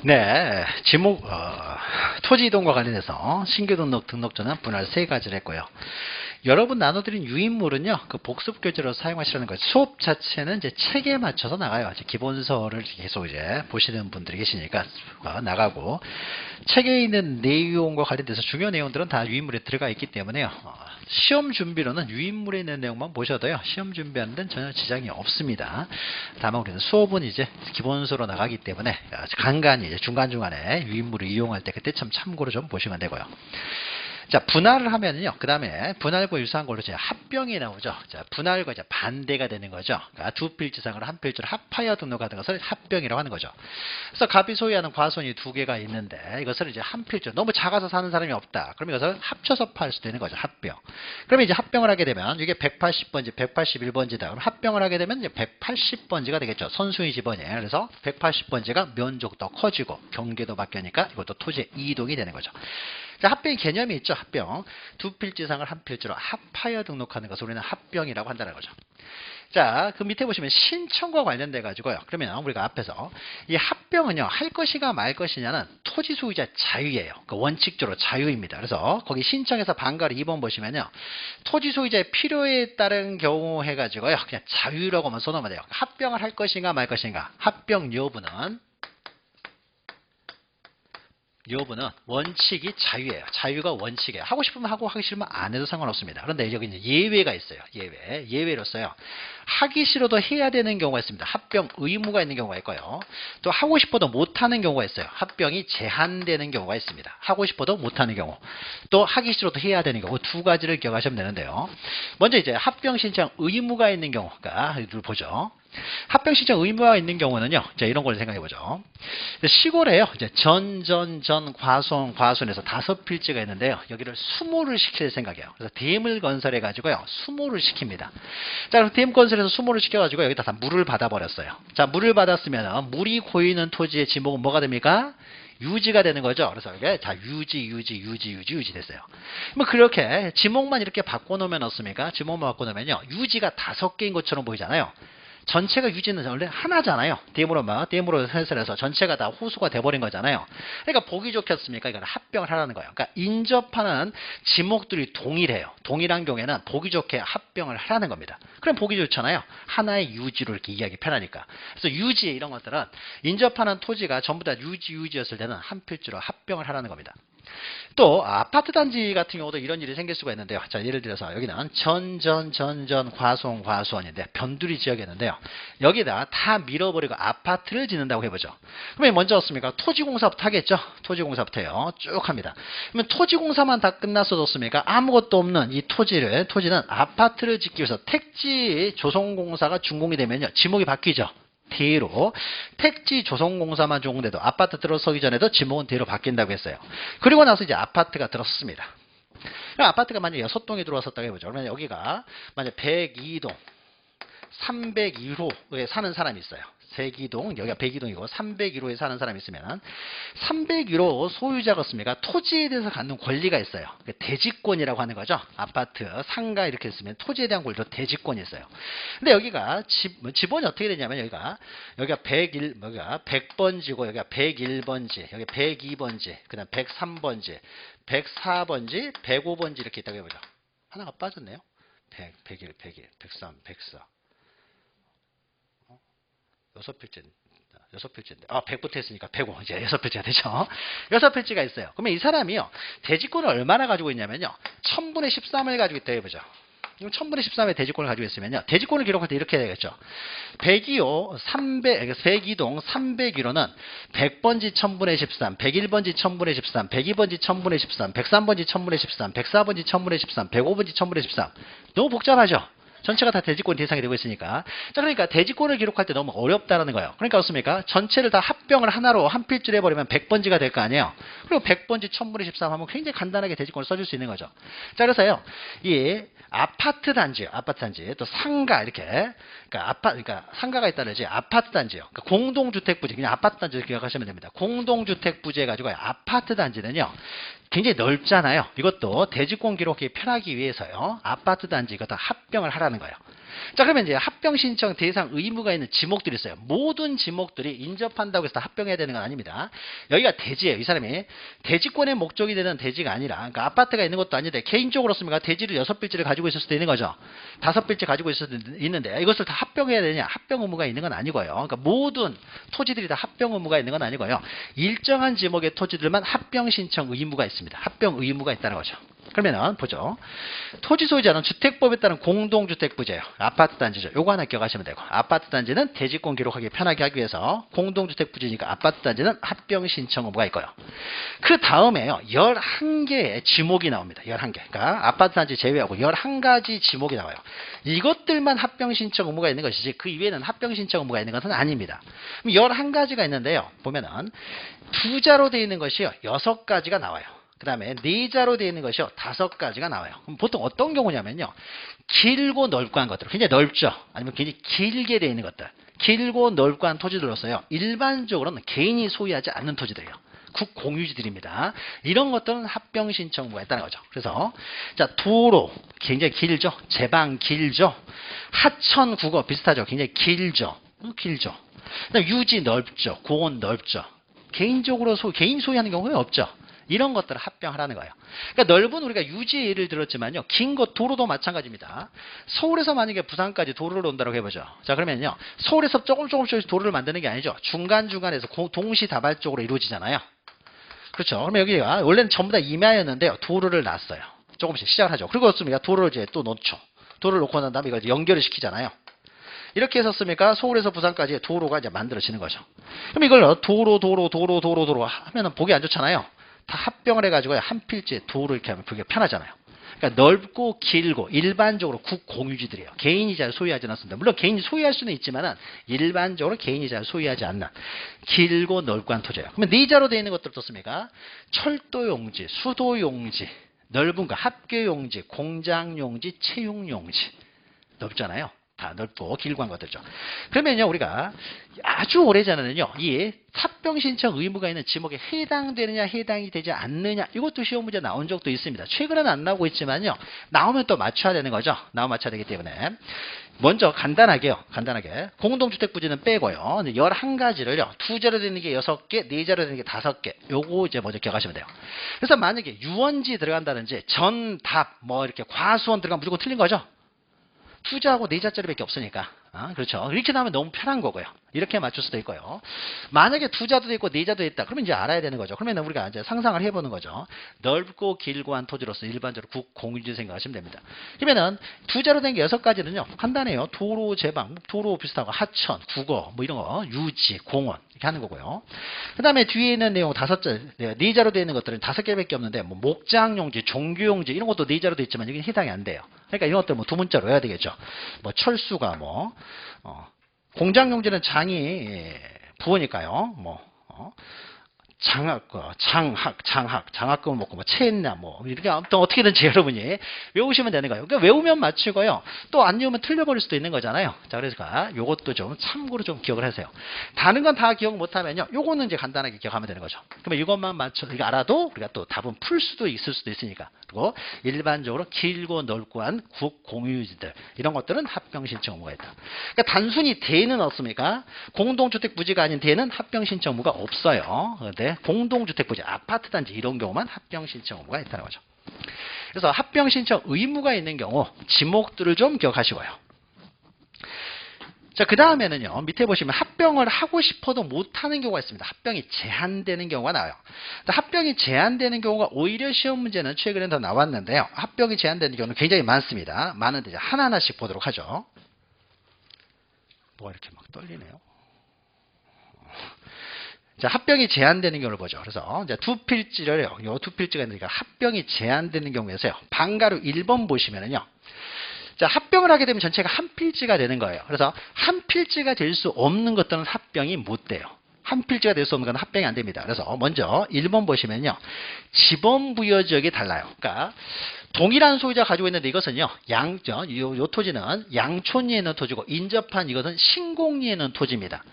네, 지목 토지 이동과 관련해서 신규 등록 전환 분할 세 가지를 했고요. 여러분 나눠드린 유인물은요, 그 복습 교재로 사용하시라는 거예요. 수업 자체는 이제 책에 맞춰서 나가요. 이제 기본서를 계속 이제 보시는 분들이 계시니까 나가고, 책에 있는 내용과 관련돼서 중요한 내용들은 다 유인물에 들어가 있기 때문에요. 시험 준비로는 유인물에 있는 내용만 보셔도요, 시험 준비하는 데는 전혀 지장이 없습니다. 다만 우리는 수업은 이제 기본서로 나가기 때문에 간간히 이제 중간중간에 유인물을 이용할 때 그때 참 참고로 좀 보시면 되고요. 자, 분할을 하면요. 그 다음에 분할과 유사한 걸로 이제 합병이 나오죠. 자, 분할과 이제 반대가 되는 거죠. 그러니까 두 필지상을 한 필지로 합하여 등록하는 것을 합병이라고 하는 거죠. 그래서 갑이 소유하는 과손이 두 개가 있는데 이것을 이제 한 필지로 너무 작아서 사는 사람이 없다. 그럼 이것을 합쳐서 팔 수 있는 거죠. 합병. 그러면 이제 합병을 하게 되면 이게 180번지, 181번지다. 그럼 합병을 하게 되면 이제 180번지가 되겠죠. 선수의 지번이에요. 그래서 180번지가 면적도 커지고 경계도 바뀌니까 이것도 토지의 이동이 되는 거죠. 자, 합병의 개념이 있죠. 합병. 두 필지상을 한 필지로 합하여 등록하는 것을 우리는 합병이라고 한다는 거죠. 자, 그 밑에 보시면 신청과 관련돼 가지고요. 그러면 우리가 앞에서 이 합병은요, 할 것이가 말 것이냐는 토지 소유자 자유예요. 그 원칙적으로 자유입니다. 그래서 거기 신청에서 반가를 2번 보시면요, 토지 소유자의 필요에 따른 경우 해가지고요, 그냥 자유라고만 써놓으면 돼요. 합병을 할 것인가 말 것인가. 합병 여부는 원칙이 자유예요. 자유가 원칙이에요. 하고 싶으면 하고 하기 싫으면 안 해도 상관없습니다. 그런데 여기 이제 예외가 있어요. 예외로서요. 하기 싫어도 해야 되는 경우가 있습니다. 합병 의무가 있는 경우가 있고요. 또 하고 싶어도 못하는 경우가 있어요. 합병이 제한되는 경우가 있습니다. 하고 싶어도 못하는 경우. 또 하기 싫어도 해야 되는 경우. 두 가지를 기억하시면 되는데요. 먼저 이제 합병 신청 의무가 있는 경우가 이걸 보죠. 합병 신청 의무가 있는 경우는요, 자, 이런 걸 생각해 보죠. 시골에요, 이제 과손에서 5필지가 있는데요, 여기를 수모를 시킬 생각이에요. 그래서 댐을 건설해 가지고요, 수모를 시킵니다. 자, 그럼 댐 건설해서 수모를 시켜 가지고 여기다 다 물을 받아 버렸어요. 자, 물을 받았으면 물이 고이는 토지의 지목은 뭐가 됩니까? 유지가 되는 거죠. 그래서 이게 자, 유지 됐어요. 뭐 그렇게 지목만 이렇게 바꿔놓으면 어떻습니까? 지목만 바꿔놓으면요, 유지가 5개인 것처럼 보이잖아요. 전체가 유지는 원래 하나잖아요. 댐으로 해설해서 전체가 다 호수가 돼버린 거잖아요. 그러니까 보기 좋겠습니까? 이건 합병을 하라는 거예요. 그러니까 인접하는 지목들이 동일해요. 동일한 경우에는 보기 좋게 합병을 하라는 겁니다. 그럼 보기 좋잖아요. 하나의 유지로 이렇게 이해하기 편하니까. 그래서 유지 이런 것들은 인접하는 토지가 전부 다 유지였을 때는 한 필지로 합병을 하라는 겁니다. 또 아파트 단지 같은 경우도 이런 일이 생길 수가 있는데요. 자, 예를 들어서 여기는 과수원인데 변두리 지역이었는데요. 여기다 다 밀어버리고 아파트를 짓는다고 해보죠. 그러면 먼저 어떻습니까? 토지공사부터 하겠죠. 토지공사부터요. 쭉 합니다. 그러면 토지공사만 다 끝났어도 어떻습니까? 아무것도 없는 이 토지는 아파트를 짓기 위해서 택지 조성공사가 준공이 되면요, 지목이 바뀌죠. 대로 택지 조성공사만 준공돼도 아파트 들어서기 전에도 지목은 대로 바뀐다고 했어요. 그리고 나서 이제 아파트가 들어섰습니다. 아파트가 만약 6동이 들어왔었다고 해보죠. 그러면 여기가 만약 102동 301호에 사는 사람이 있어요. 세기동, 여기가 102동이고 301호에 사는 사람이 있으면 301호 소유자가 없습니까? 토지에 대해서 갖는 권리가 있어요. 대지권이라고 하는 거죠. 아파트, 상가 이렇게 있으면 토지에 대한 권리도 대지권이 있어요. 근데 여기가 지번이 어떻게 되냐면 여기가 100번지고 여기가 101번지, 여기 102번지, 그다음 103번지, 104번지, 105번지 이렇게 있다고 해보죠. 하나가 빠졌네요. 101, 103, 104. 6필지인데. 100부터 했으니까 105. 이제 6필지가 되죠. 6필지가 있어요. 그러면 이 사람이요, 대지권을 얼마나 가지고 있냐면요, 1000분의 13을 가지고 있다 해보죠. 그럼 1000분의 13의 대지권을 가지고 있으면요, 대지권을 기록할 때 이렇게 되겠죠. 102동 301호는 100번지 1000분의 13, 101번지 1000분의 13, 102번지 1000분의 13, 103번지 1000분의 13, 104번지 1000분의 13, 105번지 1000분의 13. 너무 복잡하죠? 전체가 다 대지권 대상이 되고 있으니까. 자, 그러니까 대지권을 기록할 때 너무 어렵다는 거예요. 그러니까 어떻습니까? 전체를 다 합병을 하나로 한 필지로 해버리면 100번지가 될 거 아니에요. 그리고 100번지 1000분의 13 하면 굉장히 간단하게 대지권을 써줄 수 있는 거죠. 자, 그래서요, 이 아파트 단지, 또 상가 이렇게, 그러니까 상가가 있다든지 아파트 단지요. 그러니까 공동주택 부지, 그냥 아파트 단지를 기억하시면 됩니다. 공동주택 부지 해가지고 아파트 단지는요, 굉장히 넓잖아요. 이것도 대지권 기록이 편하기 위해서요, 아파트 단지 이거 다 합병을 하라는 거예요. 자, 그러면 이제 합병 신청 대상 의무가 있는 지목들이 있어요. 모든 지목들이 인접한다고 해서 다 합병해야 되는 건 아닙니다. 여기가 대지예요. 이 사람이 대지권의 목적이 되는 대지가 아니라, 그러니까 아파트가 있는 것도 아닌데 개인적으로 쓰면 대지를 6빌지를 가지고 있을 수도 있는 거죠. 5빌지 가지고 있을 수도 있는데 이것을 다 합병해야 되냐? 합병 의무가 있는 건 아니고요. 그러니까 모든 토지들이 다 합병 의무가 있는 건 아니고요. 일정한 지목의 토지들만 합병 신청 의무가 있습니다. 합병 의무가 있다는 거죠. 그러면은 보죠. 토지 소유자는 주택법에 따른 공동주택부재예요. 아파트 단지죠. 요거 하나 기억하시면 되고, 아파트 단지는 대지권 기록하기 편하게 하기 위해서 공동주택부지니까 아파트 단지는 합병 신청 의무가 있고요. 그 다음에요, 11개의 지목이 나옵니다. 11개. 그러니까 아파트 단지 제외하고 11가지 지목이 나와요. 이것들만 합병 신청 의무가 있는 것이지 그 이외에는 합병 신청 의무가 있는 것은 아닙니다. 그럼 11가지가 있는데요. 보면은 두자로 되어 있는 것이요, 6가지가 나와요. 그 다음에 네자로 되어 있는 것이요, 5가지가 나와요. 그럼 보통 어떤 경우냐면요, 길고 넓고 한 것들, 굉장히 넓죠. 아니면 굉장히 길게 되어 있는 것들, 길고 넓고 한 토지들로서요, 일반적으로는 개인이 소유하지 않는 토지들이에요. 국공유지들입니다. 이런 것들은 합병 신청 의무가 있다는 거죠. 그래서 자, 도로 굉장히 길죠. 제방 길죠. 하천 국어 비슷하죠. 굉장히 길죠. 길죠. 그다음 유지 넓죠. 공원 넓죠. 개인적으로 개인 소유하는 경우는 없죠. 이런 것들을 합병하라는 거예요. 그러니까 넓은 우리가 유지의 예를 들었지만요, 긴 것 도로도 마찬가지입니다. 서울에서 만약에 부산까지 도로를 온다고 해보죠. 자, 그러면요, 서울에서 조금씩 도로를 만드는 게 아니죠. 중간중간에서 동시다발적으로 이루어지잖아요. 그렇죠. 그러면 여기가 원래는 전부 다 임야였는데요, 도로를 놨어요. 조금씩 시작을 하죠. 그리고 어떻습니까? 도로를 이제 또 놓죠. 도로를 놓고 난 다음에 이걸 연결을 시키잖아요. 이렇게 했었으니까 서울에서 부산까지 도로가 이제 만들어지는 거죠. 그럼 이걸 도로 하면은 보기 안 좋잖아요. 다 합병을 해가지고 한 필지에 도로 이렇게 하면 그게 편하잖아요. 그러니까 넓고 길고 일반적으로 국공유지들이에요. 개인이 잘 소유하지 않습니다. 물론 개인이 소유할 수는 있지만은 일반적으로 개인이 잘 소유하지 않는 길고 넓고 한 토지예요. 그러면 네자로 되어 있는 것들 어떻습니까? 철도용지, 수도용지, 넓은 거, 학교용지, 공장용지, 채용용지. 넓잖아요. 다 넓고 길고 한 것들죠. 그러면요, 우리가 아주 오래전에는요, 이 합병 신청 의무가 있는 지목에 해당되느냐 해당이 되지 않느냐, 이것도 시험 문제 나온 적도 있습니다. 최근에는 안 나오고 있지만요, 나오면 또 맞춰야 되는 거죠. 나오면 맞춰야 되기 때문에 먼저 간단하게 공동주택 부지는 빼고요, 11가지를요 두자로 되는 게 6개, 네자로 되는 게 5개, 요거 이제 먼저 기억하시면 돼요. 그래서 만약에 유원지 들어간다든지 전답 뭐 이렇게 과수원 들어가면 무조건 틀린 거죠. 투자하고 네자짜리밖에 없으니까. 그렇죠. 이렇게 나오면 너무 편한 거고요. 이렇게 맞출 수도 있고요. 만약에 투자도 있고 네자도 있다. 그러면 이제 알아야 되는 거죠. 그러면 우리가 이제 상상을 해보는 거죠. 넓고 길고 한 토지로서 일반적으로 국공유지 생각하시면 됩니다. 그러면은 투자로 된 게 6가지는요. 간단해요. 도로 제방, 도로 비슷하고 하천, 국어, 뭐 이런 거, 유지, 공원 이렇게 하는 거고요. 그 다음에 뒤에 있는 내용 5자, 네자로 되어 있는 것들은 5개밖에 없는데, 뭐 목장용지, 종교용지 이런 것도 네자로 되어 있지만 여기는 해당이 안 돼요. 그러니까 이런 것들 뭐 두 문자로 해야 되겠죠. 뭐 철수가 공장용지는 장이 부으니까요. 장학금을 먹고 체했나 이렇게 아무튼 어떻게든지 여러분이 외우시면 되는 거예요. 그러니까 외우면 맞추고요. 또 안 외우면 틀려버릴 수도 있는 거잖아요. 자, 그래서 요것도 좀 참고로 좀 기억을 하세요. 다른 건 다 기억 못하면요, 요거는 이제 간단하게 기억하면 되는 거죠. 그러면 이것만 이거 알아도 우리가 또 답은 풀 수도 있을 수도 있으니까. 그리고 일반적으로 길고 넓고 한 국공유지들 이런 것들은 합병 신청 의무가 있다. 그러니까 단순히 대는 없습니까? 공동주택 부지가 아닌 대는 합병 신청 의무가 없어요. 그런데 공동주택 부지, 아파트 단지 이런 경우만 합병 신청 의무가 있다는 거죠. 그래서 합병 신청 의무가 있는 경우 지목들을 좀 기억하시고요. 자, 그 다음에는요, 밑에 보시면 합병을 하고 싶어도 못하는 경우가 있습니다. 합병이 제한되는 경우가 나와요. 합병이 제한되는 경우가 오히려 시험 문제는 최근에 더 나왔는데요. 합병이 제한되는 경우는 굉장히 많습니다. 많은데 이제 하나하나씩 보도록 하죠. 뭐가 이렇게 막 떨리네요. 자, 합병이 제한되는 경우를 보죠. 그래서 이제 두 필지를요, 요 두 필지가 있으니까 합병이 제한되는 경우에서요, 방가루 1번 보시면은요, 자, 합병을 하게 되면 전체가 한 필지가 되는 거예요. 그래서 한 필지가 될 수 없는 것들은 합병이 못 돼요. 한 필지가 될 수 없는 건 합병이 안 됩니다. 그래서 먼저 1번 보시면요, 지번 부여 지역이 달라요. 그러니까 동일한 소유자 가지고 있는데 이것은요, 요 토지는 양촌리에 있는 토지고 인접한 이것은 신공리에 있는 토지입니다.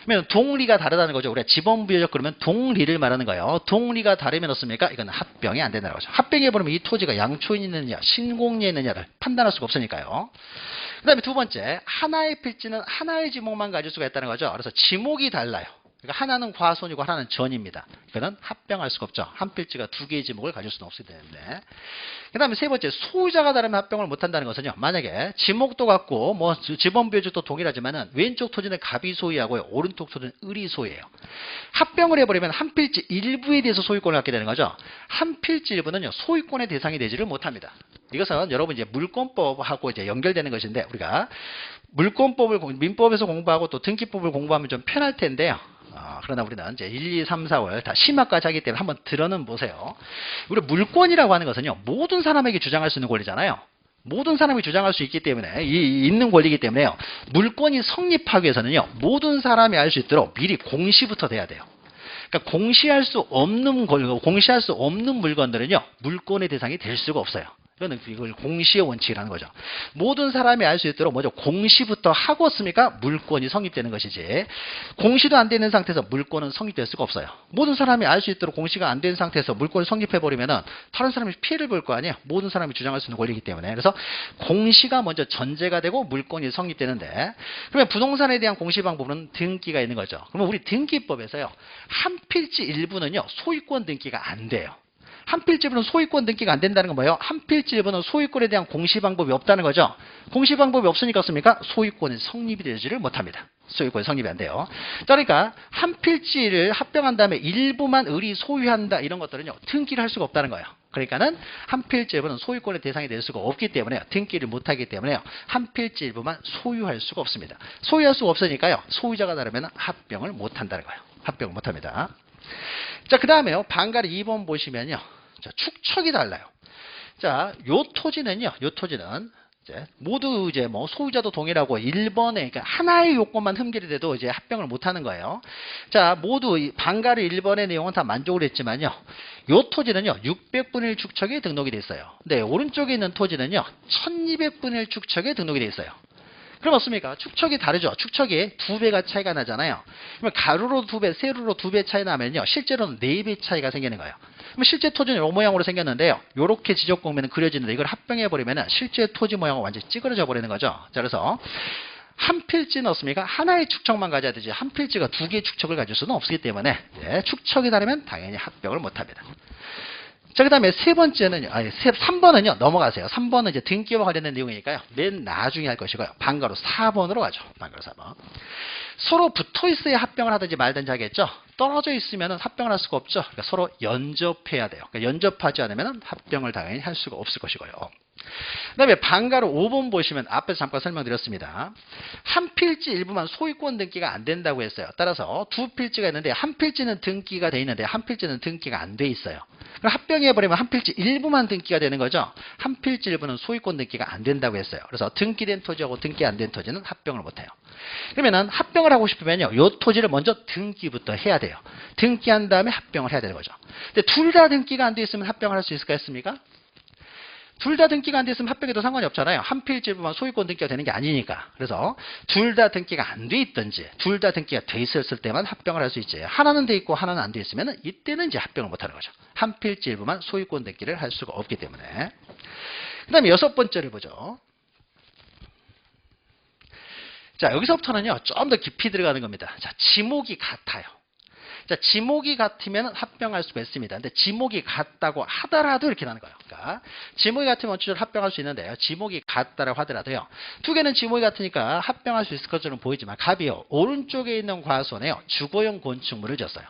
그러면 동리가 다르다는 거죠. 우리가 지번부여적 그러면 동리를 말하는 거예요. 동리가 다르면 어떻습니까? 이건 합병이 안 된다는 거죠. 합병해 보면 이 토지가 양촌에 있느냐 신공리에 있느냐를 판단할 수가 없으니까요. 그 다음에 두 번째, 하나의 필지는 하나의 지목만 가질 수가 있다는 거죠. 그래서 지목이 달라요. 그러니까 하나는 과손이고 하나는 전입니다. 이거는 합병할 수가 없죠. 한 필지가 두 개의 지목을 가질 수는 없기 때문에. 그 다음에 세 번째, 소유자가 다르면 합병을 못한다는 것은요. 만약에 지목도 같고 뭐 지번비율도 동일하지만은 왼쪽 토지는 갑이 소유하고요. 오른쪽 토지는 을이 소유해요. 합병을 해버리면 한 필지 일부에 대해서 소유권을 갖게 되는 거죠. 한 필지 일부는요. 소유권의 대상이 되지를 못합니다. 이것은 여러분 이제 물권법하고 이제 연결되는 것인데 우리가 물권법을 민법에서 공부하고 또 등기법을 공부하면 좀 편할 텐데요. 그러나 우리는 이제 1, 2, 3, 4월 다 심화까지 하기 때문에 한번 들어는 보세요. 우리 물권이라고 하는 것은요. 모든 사람에게 주장할 수 있는 권리잖아요. 모든 사람이 주장할 수 있기 때문에 있는 권리이기 때문에요. 물권이 성립하기 위해서는요. 모든 사람이 알 수 있도록 미리 공시부터 돼야 돼요. 그러니까 공시할 수 없는 물건들은요. 물권의 대상이 될 수가 없어요. 이걸 공시의 원칙이라는 거죠. 모든 사람이 알 수 있도록 먼저 공시부터 하고 있으니까 물권이 성립되는 것이지 공시도 안 되는 상태에서 물권은 성립될 수가 없어요. 모든 사람이 알 수 있도록 공시가 안 된 상태에서 물권을 성립해버리면 다른 사람이 피해를 볼 거 아니에요. 모든 사람이 주장할 수 있는 권리이기 때문에. 그래서 공시가 먼저 전제가 되고 물권이 성립되는데 그러면 부동산에 대한 공시 방법은 등기가 있는 거죠. 그러면 우리 등기법에서요. 한 필지 일부는요. 소유권 등기가 안 돼요. 한 필지 일부는 소유권 등기가 안 된다는 건 뭐예요? 한 필지 일부는 소유권에 대한 공시 방법이 없다는 거죠. 공시 방법이 없으니까 어떻습니까? 소유권이 성립이 되지를 못합니다. 소유권이 성립이 안 돼요. 그러니까 한 필지를 합병한 다음에 일부만 을이 소유한다 이런 것들은요. 등기를 할 수가 없다는 거예요. 그러니까는 한 필지 일부는 소유권의 대상이 될 수가 없기 때문에 등기를 못하기 때문에 한 필지 일부만 소유할 수가 없습니다. 소유할 수가 없으니까요. 소유자가 다르면 합병을 못한다는 거예요. 합병을 못합니다. 자, 그 다음에요. 방가리 2번 보시면요. 자, 축척이 달라요. 자, 요 토지는요. 요 토지는 이제 모두 이제 뭐 소유자도 동일하고 1번에 그러니까 하나의 요건만 흠결이 돼도 이제 합병을 못 하는 거예요. 자, 모두 방가리 1번의 내용은 다 만족을 했지만요. 요 토지는요. 600분의 1 축척에 등록이 돼 있어요. 네, 오른쪽에 있는 토지는요. 1200분의 1 축척에 등록이 돼 있어요. 그럼 어떻습니까? 축척이 다르죠. 축척이 2배가 차이가 나잖아요. 그러면 가로로 2배, 세로로 2배 차이 나면요. 실제로는 4배 차이가 생기는 거예요. 그럼 실제 토지는 이 모양으로 생겼는데요. 이렇게 지적공면은 그려지는데 이걸 합병해버리면 실제 토지 모양은 완전히 찌그러져 버리는 거죠. 자, 그래서 한 필지는 없습니까? 하나의 축척만 가져야 되지 한 필지가 2개의 축척을 가질 수는 없기 때문에 축척이 다르면 당연히 합병을 못합니다. 자, 그 다음에 세 번째는요, 3번은요, 넘어가세요. 3번은 이제 등기와 관련된 내용이니까요. 맨 나중에 할 것이고요. 방가로 4번으로 가죠. 방가로 4번. 서로 붙어 있어야 합병을 하든지 말든지 하겠죠. 떨어져 있으면 합병을 할 수가 없죠. 그러니까 서로 연접해야 돼요. 그러니까 연접하지 않으면 합병을 당연히 할 수가 없을 것이고요. 그 다음에 방가로 5번 보시면 앞에서 잠깐 설명드렸습니다. 한 필지 일부만 소유권 등기가 안 된다고 했어요. 따라서 두 필지가 있는데 한 필지는 등기가 돼 있는데 한 필지는 등기가 안 돼 있어요. 그럼 합병해버리면 한 필지 일부만 등기가 되는 거죠. 한 필지 일부는 소유권 등기가 안 된다고 했어요. 그래서 등기된 토지하고 등기 안 된 토지는 합병을 못해요. 그러면은 합병을 하고 싶으면요. 이 토지를 먼저 등기부터 해야 돼요. 등기한 다음에 합병을 해야 되는 거죠. 근데 둘 다 등기가 안 돼 있으면 합병을 할 수 있을까 했습니까? 둘 다 등기가 안 됐으면 합병에도 상관이 없잖아요. 한 필지 일부만 소유권 등기가 되는 게 아니니까. 그래서 둘 다 등기가 안 돼 있든지 둘 다 등기가 돼 있었을 때만 합병을 할 수 있지. 하나는 돼 있고 하나는 안 돼 있으면 이때는 이제 합병을 못 하는 거죠. 한 필지 일부만 소유권 등기를 할 수가 없기 때문에. 그 다음에 6번째를 보죠. 자, 여기서부터는요. 좀 더 깊이 들어가는 겁니다. 자, 지목이 같아요. 자, 지목이 같으면 합병할 수가 있습니다. 근데 지목이 같다고 하더라도 이렇게 나는 거예요. 그러니까 지목이 같으면 원칙적으로 합병할 수 있는데요. 지목이 같다라고 하더라도요. 두 개는 지목이 같으니까 합병할 수 있을 것처럼 보이지만 갑이요. 오른쪽에 있는 과수원에요. 주거용 건축물을 지었어요.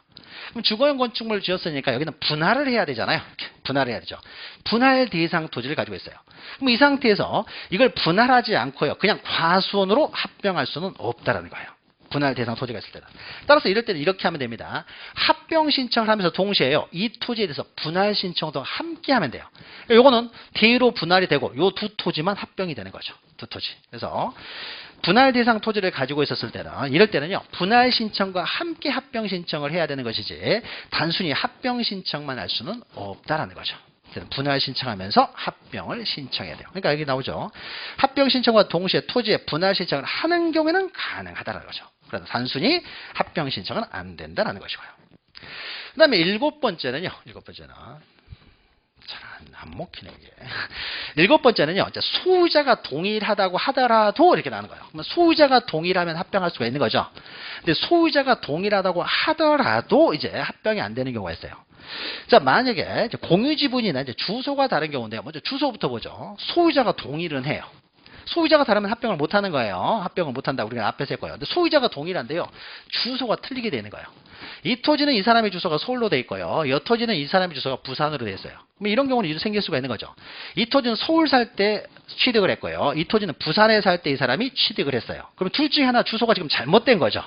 그럼 주거용 건축물을 지었으니까 여기는 분할을 해야 되잖아요. 이렇게 분할을 해야 되죠. 분할 대상 토지를 가지고 있어요. 그럼 이 상태에서 이걸 분할하지 않고요. 그냥 과수원으로 합병할 수는 없다라는 거예요. 분할 대상 토지가 있을 때는. 따라서 이럴 때는 이렇게 하면 됩니다. 합병 신청을 하면서 동시에요. 이 토지에 대해서 분할 신청도 함께 하면 돼요. 요거는 대로 분할이 되고 요 두 토지만 합병이 되는 거죠. 두 토지. 그래서 분할 대상 토지를 가지고 있었을 때는 이럴 때는요. 분할 신청과 함께 합병 신청을 해야 되는 것이지 단순히 합병 신청만 할 수는 없다라는 거죠. 분할 신청하면서 합병을 신청해야 돼요. 그러니까 여기 나오죠. 합병 신청과 동시에 토지에 분할 신청을 하는 경우에는 가능하다는 거죠. 그래서 단순히 합병 신청은 안 된다는 것이고요. 그 다음에 7번째는요. 7번째는 잘 안 먹히네, 이게. 일곱 번째는요, 이제 소유자가 동일하다고 하더라도 이렇게 나오는 거예요. 그러면 소유자가 동일하면 합병할 수가 있는 거죠. 근데 소유자가 동일하다고 하더라도 이제 합병이 안 되는 경우가 있어요. 자, 만약에 이제 공유 지분이나 이제 주소가 다른 경우인데요. 먼저 주소부터 보죠. 소유자가 동일은 해요. 소유자가 다르면 합병을 못 하는 거예요. 합병을 못 한다고 우리가 앞에서 했고요. 근데 소유자가 동일한데요. 주소가 틀리게 되는 거예요. 이 토지는 이 사람의 주소가 서울로 돼 있고요. 이 토지는 이 사람의 주소가 부산으로 돼 있어요. 그럼 이런 경우는 생길 수가 있는 거죠. 이 토지는 서울 살 때 취득을 했고요. 이 토지는 부산에 살 때 이 사람이 취득을 했어요. 그럼 둘 중에 하나 주소가 지금 잘못된 거죠.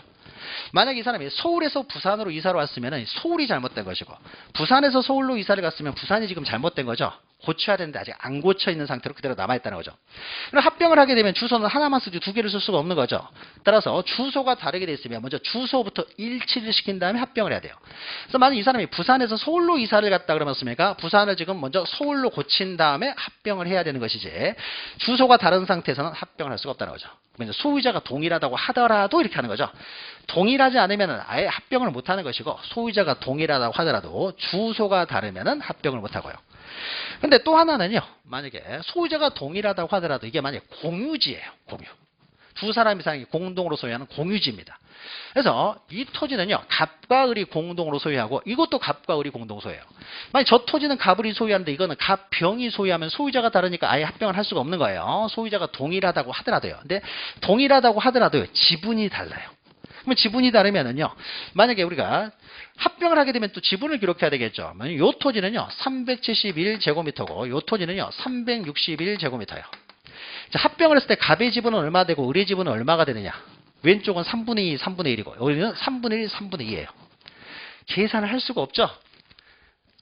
만약에 이 사람이 서울에서 부산으로 이사를 왔으면 서울이 잘못된 것이고, 부산에서 서울로 이사를 갔으면 부산이 지금 잘못된 거죠. 고쳐야 되는데 아직 안 고쳐 있는 상태로 그대로 남아있다는 거죠. 그럼 합병을 하게 되면 주소는 하나만 쓰지 두 개를 쓸 수가 없는 거죠. 따라서 주소가 다르게 돼 있으면 먼저 주소부터 일치를 시킨 다음에 합병을 해야 돼요. 그래서 만약 이 사람이 부산에서 서울로 이사를 갔다 그러면 습니까? 부산을 지금 먼저 서울로 고친 다음에 합병을 해야 되는 것이지, 주소가 다른 상태에서는 합병을 할 수가 없다는 거죠. 그러면 소유자가 동일하다고 하더라도 이렇게 하는 거죠. 동일하지 않으면 아예 합병을 못 하는 것이고, 소유자가 동일하다고 하더라도 주소가 다르면 합병을 못 하고요. 근데 또 하나는요, 만약에 소유자가 동일하다고 하더라도 이게 만약에 공유지예요. 공유. 두 사람 이상이 공동으로 소유하는 공유지입니다. 그래서 이 토지는요, 갑과 을이 공동으로 소유하고, 이것도 갑과 을이 공동 소유해요. 만약 저 토지는 갑을이 소유하는데 이거는 갑, 병이 소유하면 소유자가 다르니까 아예 합병을 할 수가 없는 거예요. 소유자가 동일하다고 하더라도요. 근데 동일하다고 하더라도요, 지분이 달라요. 그러면 지분이 다르면은요, 만약에 우리가 합병을 하게 되면 또 지분을 기록해야 되겠죠. 이 토지는요, 371제곱미터고, 이 토지는요, 361제곱미터예요. 자, 합병을 했을 때 갑의 지분은 얼마 되고 을의 지분은 얼마가 되느냐? 왼쪽은 3분의 2, 3분의 1이고 여기는 3분의 1, 3분의 2예요. 계산을 할 수가 없죠.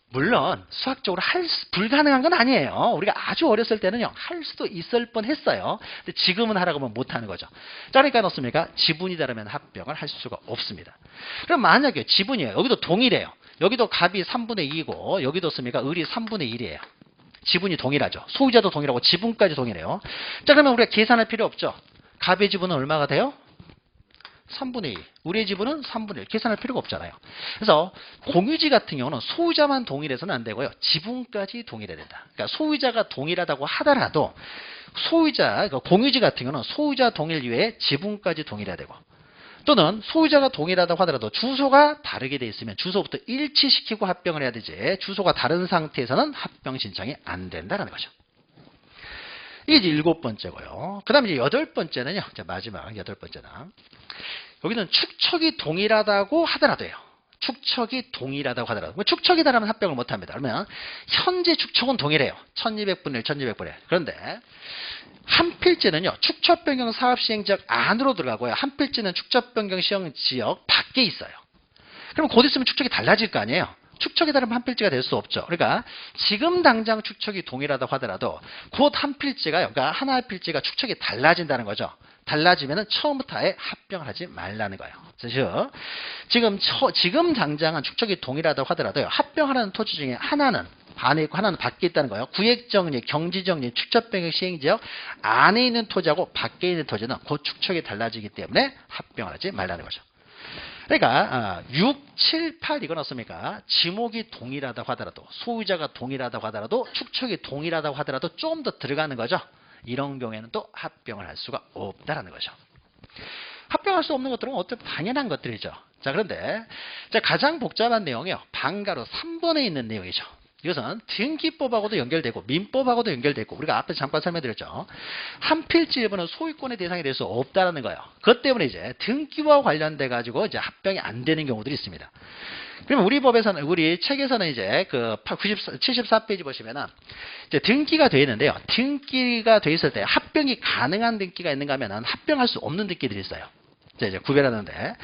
물론 수학적으로 불가능한 건 아니에요. 우리가 아주 어렸을 때는요, 할 수도 있을 뻔했어요. 근데 지금은 하라고 하면 못하는 거죠. 자, 그러니까 어떻습니까? 지분이 다르면 합병을 할 수가 없습니다. 그럼 만약에 지분이에요. 여기도 동일해요. 여기도 갑이 3분의 2이고 여기도 습니까? 을이 3분의 1이에요. 지분이 동일하죠. 소유자도 동일하고 지분까지 동일해요. 자, 그러면 우리가 계산할 필요 없죠. 갑의 지분은 얼마가 돼요? 3분의 2. 우리의 지분은 3분의 1. 계산할 필요가 없잖아요. 그래서 공유지 같은 경우는 소유자만 동일해서는 안 되고요. 지분까지 동일해야 된다. 그러니까 소유자가 동일하다고 하더라도 그러니까 공유지 같은 경우는 소유자 동일 이외에 지분까지 동일해야 되고, 또는 소유자가 동일하다고 하더라도 주소가 다르게 돼 있으면 주소부터 일치시키고 합병을 해야 되지, 주소가 다른 상태에서는 합병 신청이 안 된다는 거죠. 이게 이제 7번째고요. 그 다음에 이제 8번째는요. 자, 마지막 8번째는. 여기는 축척이 동일하다고 하더라도요. 축척이 동일하다고 하더라도. 축척이 다르면 합병을 못 합니다. 그러면 현재 축척은 동일해요. 1200분의 1, 1200분의 1. 그런데 한 필지는요, 축척 변경 사업 시행 지역 안으로 들어가고요. 한 필지는 축척 변경 시행 지역 밖에 있어요. 그럼 곧 있으면 축척이 달라질 거 아니에요. 축척이 다르면 한 필지가 될 수 없죠. 그러니까 지금 당장 축척이 동일하다고 하더라도 곧 한 필지가요, 그러니까 하나의 필지가 축척이 달라진다는 거죠. 달라지면은 처음부터 아예 합병을 하지 말라는 거예요. 그래서 지금 당장은 축척이 동일하다고 하더라도요, 합병하는 토지 중에 하나는 안에 있고 하나는 밖에 있다는 거예요. 구획정리, 경지정리, 축척변경 시행지역 안에 있는 토지하고 밖에 있는 토지는 곧 축척이 달라지기 때문에 합병을 하지 말라는 거죠. 그러니까 6, 7, 8 이건 어떻습니까? 지목이 동일하다고 하더라도, 소유자가 동일하다고 하더라도, 축척이 동일하다고 하더라도 좀 더 들어가는 거죠. 이런 경우에는 또 합병을 할 수가 없다라는 거죠. 합병할 수 없는 것들은 어차피 당연한 것들이죠. 자, 그런데 가장 복잡한 내용이요, 방가로 3번에 있는 내용이죠. 이것은 등기법하고도 연결되고 민법하고도 연결되고, 우리가 앞에 잠깐 설명드렸죠. 한 필지 일부는 소유권의 대상이 될 수 없다는 거예요. 그것 때문에 이제 등기와 관련돼 가지고 이제 합병이 안 되는 경우들이 있습니다. 그러면 우리 책에서는 이제 74페이지 보시면은 이제 등기가 되어 있는데요. 등기가 되어 있을 때 합병이 가능한 등기가 있는가 하면은 합병할 수 없는 등기들이 있어요. 이제 구별하는데,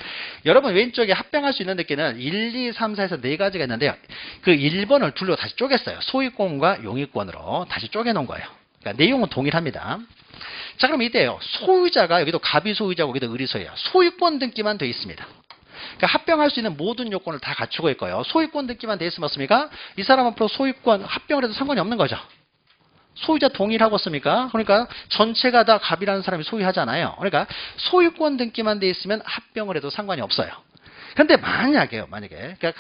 여러분 왼쪽에 합병할 수 있는 등기는 1, 2, 3, 4에서 4가지가 있는데요. 그 1번을 둘로 다시 쪼갰어요. 소유권과 용익권으로 다시 쪼개놓은 거예요. 그러니까 내용은 동일합니다. 자, 그럼 이때요, 소유자가 여기도 갑이 소유자고 여기도 을이 소유예요. 소유권 등기만 되어 있습니다. 그러니까 합병할 수 있는 모든 요건을 다 갖추고 있고요. 소유권 등기만 되어 있으면 어떻습니까? 이 사람 앞으로 소유권 합병을 해도 상관이 없는 거죠. 소유자 동일하고 습니까? 그러니까 전체가 다 갑이라는 사람이 소유하잖아요. 그러니까 소유권 등기만 돼 있으면 합병을 해도 상관이 없어요. 그런데 만약에 그러니까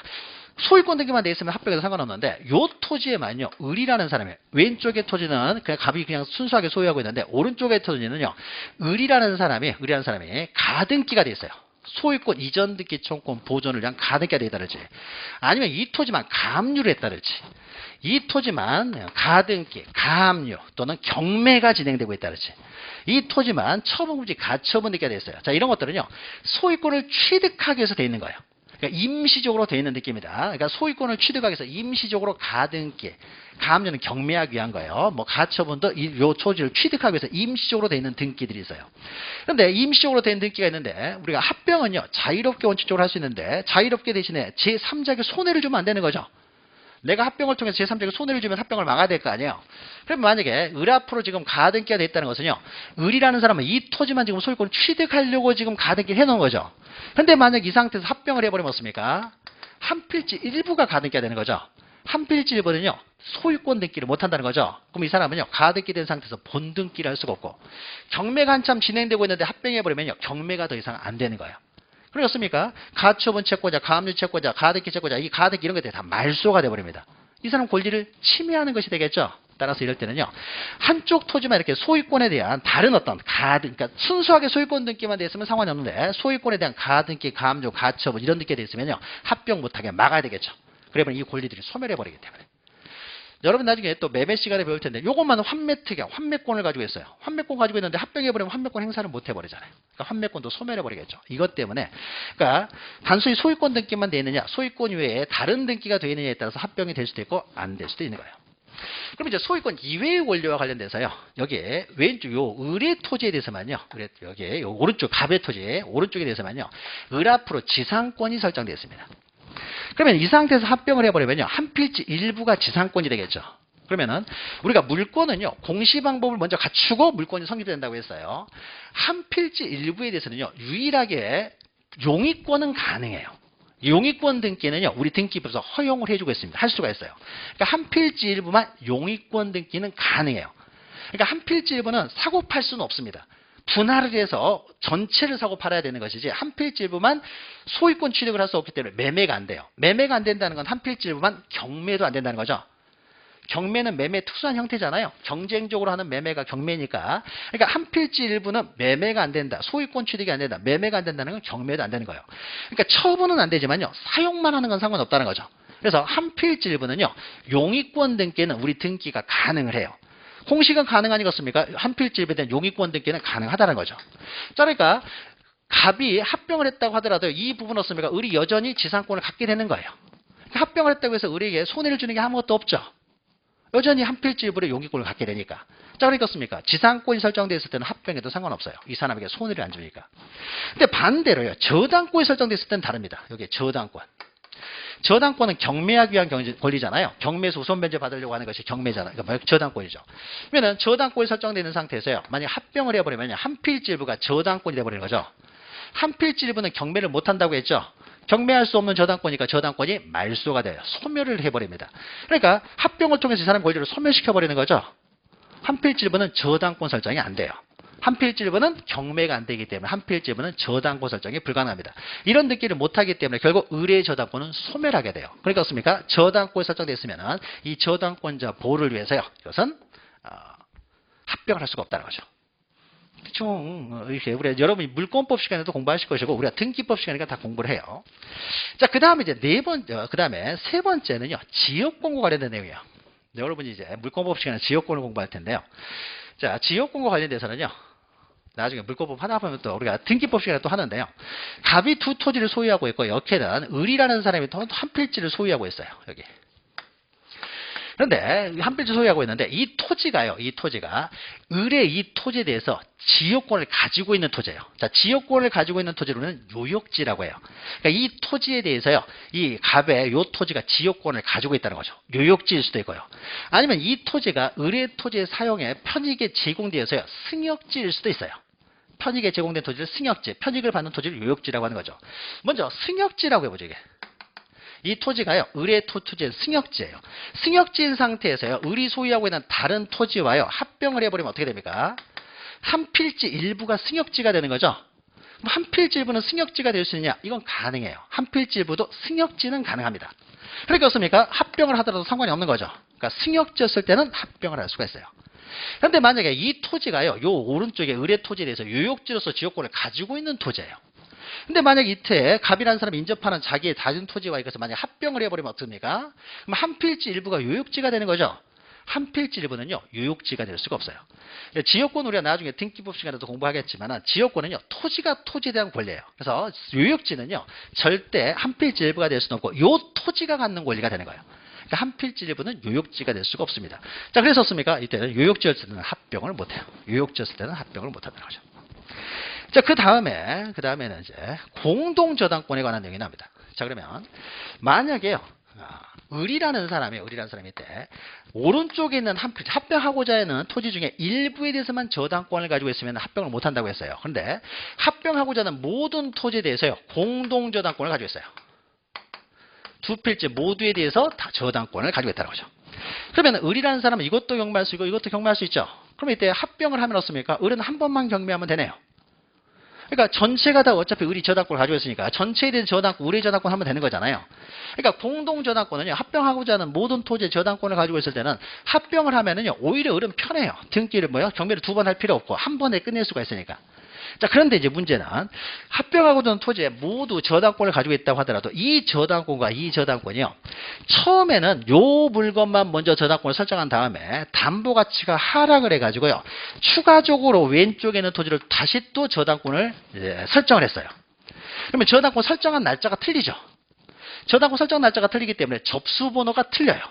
소유권 등기만 돼 있으면 합병해도 상관없는데 요 토지에만요 을이라는 사람이 왼쪽의 토지는 그냥 갑이 그냥 순수하게 소유하고 있는데 오른쪽의 토지는요 을이라는 사람이 가등기가 돼 있어요. 소유권 이전 등기 청구권 보존을 위한 가등기가 돼 있다든지 아니면 이 토지만 가압류를 했다든지 이 토지만 가등기, 가압류 또는 경매가 진행되고 있다든지 이 토지만 처분금지 가처분 등기가 돼 있어요. 자, 이런 것들은요 소유권을 취득하기 위해서 돼 있는 거예요. 그러니까 임시적으로 돼 있는 느낌이다. 그러니까 소유권을 취득하기 위해서 임시적으로 가등기, 가압류는 경매하기 위한 거예요. 뭐 가처분도 요 토지를 취득하기 위해서 임시적으로 돼 있는 등기들이 있어요. 그런데 임시적으로 된 등기가 있는데 우리가 합병은요 자유롭게 원칙적으로 할 수 있는데 자유롭게 대신에 제3자에게 손해를 주면 안 되는 거죠. 내가 합병을 통해서 제3자에게 손해를 주면 합병을 막아야 될 거 아니에요. 그럼 만약에 을 앞으로 지금 가등기가 돼 있다는 것은요. 을이라는 사람은 이 토지만 지금 소유권을 취득하려고 지금 가등기를 해놓은 거죠. 근데 만약 이 상태에서 합병을 해버리면 어떻습니까? 한 필지 일부가 가등기가 되는 거죠. 한 필지 일부는요. 소유권 등기를 못한다는 거죠. 그럼 이 사람은요. 가등기 된 상태에서 본등기를 할 수가 없고 경매가 한참 진행되고 있는데 합병해버리면요. 경매가 더 이상 안 되는 거예요. 그렇습니까? 가처분 채권자, 가압류 채권자, 가등기 채권자, 이 가등기 이런 것들이 다 말소가 돼버립니다. 이 사람 권리를 침해하는 것이 되겠죠. 따라서 이럴 때는요. 한쪽 토지만 이렇게 소유권에 대한 다른 어떤 그러니까 순수하게 소유권 등기만 돼 있으면 상관이 없는데 소유권에 대한 가등기, 가압류, 가처분 이런 등기가 돼 있으면요. 합병 못하게 막아야 되겠죠. 그러면 이 권리들이 소멸해버리기 때문에. 여러분 나중에 또 매매 시간에 배울 텐데 요것만 환매특약, 환매권을 가지고 있어요. 환매권 가지고 있는데 합병해버리면 환매권 행사를 못 해버리잖아요. 그러니까 환매권도 소멸해버리겠죠. 이것 때문에 그러니까 단순히 소유권 등기만 돼 있느냐 소유권 외에 다른 등기가 돼 있느냐에 따라서 합병이 될 수도 있고 안 될 수도 있는 거예요. 그럼 이제 소유권 이외의 권리와 관련돼서요. 여기에 왼쪽 요 을의 토지에 대해서만요. 여기에 요 오른쪽 갑의 토지 오른쪽에 대해서만요. 을 앞으로 지상권이 설정되어 있습니다. 그러면 이 상태에서 합병을 해버리면요. 한 필지 일부가 지상권이 되겠죠. 그러면은 우리가 물권은요. 공시 방법을 먼저 갖추고 물권이 성립된다고 했어요. 한 필지 일부에 대해서는요. 유일하게 용의권은 가능해요. 용의권 등기는요. 우리 등기부에서 허용을 해주고 있습니다. 할 수가 있어요. 그러니까 한 필지 일부만 용의권 등기는 가능해요. 그러니까 한 필지 일부는 사고 팔 수는 없습니다. 분할을 해서 전체를 사고 팔아야 되는 것이지 한 필지 일부만 소유권 취득을 할 수 없기 때문에 매매가 안 돼요. 매매가 안 된다는 건 한 필지 일부만 경매도 안 된다는 거죠. 경매는 매매의 특수한 형태잖아요. 경쟁적으로 하는 매매가 경매니까. 그러니까 한 필지 일부는 매매가 안 된다. 소유권 취득이 안 된다. 매매가 안 된다는 건 경매도 안 되는 거예요. 그러니까 처분은 안 되지만요. 사용만 하는 건 상관없다는 거죠. 그래서 한 필지 일부는요. 용의권 등기는 우리 등기가 가능을 해요. 공시가 가능하니겠습니까? 한 필지 일부에 대한 용의권 등기는 가능하다는 거죠. 자, 그러니까 갑이 합병을 했다고 하더라도 이 부분 없습니까? 을이 여전히 지상권을 갖게 되는 거예요. 합병을 했다고 해서 을에게 손해를 주는 게 아무것도 없죠. 여전히 한 필지 일부의 용의권을 갖게 되니까. 자, 그러니까 지상권이 설정되어 있을 때는 합병해도 상관없어요. 이 사람에게 손해를 안 주니까. 근데 반대로요. 저당권이 설정되어 있을 때는 다릅니다. 여기 저당권. 저당권은 경매하기 위한 권리잖아요. 경매에서 우선 변제 받으려고 하는 것이 경매잖아요. 그러니까 저당권이죠. 그러면 저당권이 설정되어 있는 상태에서요. 만약 합병을 해버리면 한 필지 일부가 저당권이 돼버리는 거죠. 한 필지 일부는 경매를 못한다고 했죠. 경매할 수 없는 저당권이니까 저당권이 말소가 돼요. 소멸을 해버립니다. 그러니까 합병을 통해서 이 사람 권리를 소멸시켜버리는 거죠. 한 필지 일부는 저당권 설정이 안 돼요. 한 필지 일부는 경매가 안 되기 때문에 한 필지 일부는 저당권 설정이 불가능합니다. 이런 등기를 못하기 때문에 결국 을의 저당권은 소멸하게 돼요. 그러니까 어떻습니까? 저당권이 설정되어 있으면 이 저당권자 보호를 위해서요. 이것은 합병을 할 수가 없다는 거죠. 대충 이렇게 우리 여러분이 물권법 시간에도 공부하실 것이고 우리가 등기법 시간이니까 다 공부를 해요. 자, 그 다음에 이제 그다음에 세 번째는요. 지역권과 관련된 내용이에요. 여러분이 이제 물권법 시간에 지역권을 공부할 텐데요. 자, 지역권과 관련돼서는요. 나중에 물권법 하다 보면 또 우리가 등기법 시간에 또 하는데요. 갑이 두 토지를 소유하고 있고 역해는 을이라는 사람이 또 한 필지를 소유하고 있어요. 여기. 그런데 한 필지 소유하고 있는데 이 토지가 을의 이 토지에 대해서 지역권을 가지고 있는 토지예요. 자, 지역권을 가지고 있는 토지로는 요역지라고 해요. 그러니까 이 토지에 대해서요. 이 갑의 요 토지가 지역권을 가지고 있다는 거죠. 요역지일 수도 있고요. 아니면 이 토지가 을의 토지의 사용에 편익에 제공되어서요. 승역지일 수도 있어요. 편익에 제공된 토지를 승역지, 편익을 받는 토지를 요역지라고 하는 거죠. 먼저 승역지라고 해보죠. 이게. 이 토지가요. 을의 토지의 승역지예요. 승역지인 상태에서요. 을이 소유하고 있는 다른 토지와요. 합병을 해버리면 어떻게 됩니까? 한 필지 일부가 승역지가 되는 거죠. 그럼 한필지일부는 승역지가 될 수 있느냐? 이건 가능해요. 한필지일부도 승역지는 가능합니다. 그러니까 어떻습니까? 합병을 하더라도 상관이 없는 거죠. 그러니까 승역지였을 때는 합병을 할 수가 있어요. 그런데 만약에 이 토지가요, 요 오른쪽에 의뢰 토지에 대해서 유역지로서 지역권을 가지고 있는 토지예요. 근데 만약 이때 갑이라는 사람이 인접하는 자기의 다른 토지와 이것을 만약 합병을 해버리면 어떻습니까? 그럼 한필지 일부가 유역지가 되는 거죠. 한필지 일부는요, 유역지가 될 수가 없어요. 지역권 우리가 나중에 등기법 시간에도 공부하겠지만 지역권은요, 토지가 토지에 대한 권리예요. 그래서 유역지는요, 절대 한필지 일부가 될 수는 없고 요 토지가 갖는 권리가 되는 거예요. 그러니까 한필지 일부는 유역지가 될 수가 없습니다. 자, 그래서 어떻습니까? 이때는 유역지였을 때는 합병을 못해요. 유역지였을 때는 합병을 못한다는 거죠. 자, 그 다음에는 이제 공동저당권에 관한 내용이 나옵니다. 자, 그러면 만약에요, 을이라는 사람이 있대 오른쪽에 있는 합병하고자 하는 토지 중에 일부에 대해서만 저당권을 가지고 있으면 합병을 못한다고 했어요. 그런데 합병하고자 하는 모든 토지에 대해서요, 공동저당권을 가지고 있어요. 두 필지 모두에 대해서 다 저당권을 가지고 있다는 거죠. 그러면 을이라는 사람은 이것도 경매할 수 있고 이것도 경매할 수 있죠. 그럼 이때 합병을 하면 어떻습니까? 을은 한 번만 경매하면 되네요. 그러니까 전체가 다 어차피 을이 저당권을 가지고 있으니까 전체에 대한 저당권, 을의 저당권 하면 되는 거잖아요. 그러니까 공동저당권은요, 합병하고자 하는 모든 토지의 저당권을 가지고 있을 때는 합병을 하면은요, 오히려 을은 편해요. 등기를 경매를 두 번 할 필요 없고 한 번에 끝낼 수가 있으니까. 자, 그런데 이제 문제는 합병하고자 하는 토지에 모두 저당권을 가지고 있다고 하더라도 이 저당권과 이 저당권이요, 처음에는 요 물건만 먼저 저당권을 설정한 다음에 담보 가치가 하락을 해가지고요, 추가적으로 왼쪽에 있는 토지를 다시 또 저당권을 설정을 했어요. 그러면 저당권 설정한 날짜가 틀리죠. 저당권 설정 날짜가 틀리기 때문에 접수번호가 틀려요.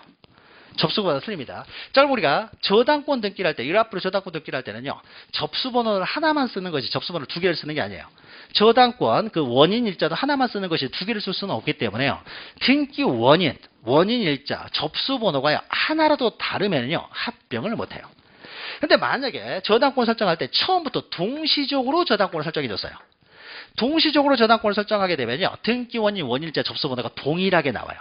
접수번호가 틀립니다. 자, 그럼 우리가 저당권 등기를 할 때, 이 앞으로 저당권 등기를 할 때는요, 접수번호를 하나만 쓰는 것이, 접수번호를 두 개를 쓰는 게 아니에요. 저당권, 그 원인 일자도 하나만 쓰는 것이 두 개를 쓸 수는 없기 때문에요. 등기 원인 일자, 접수번호가요, 하나라도 다르면요, 합병을 못해요. 근데 만약에 저당권 설정할 때 처음부터 동시적으로 저당권을 설정해 줬어요. 동시적으로 저당권을 설정하게 되면요, 등기 원인, 원일자, 접수번호가 동일하게 나와요.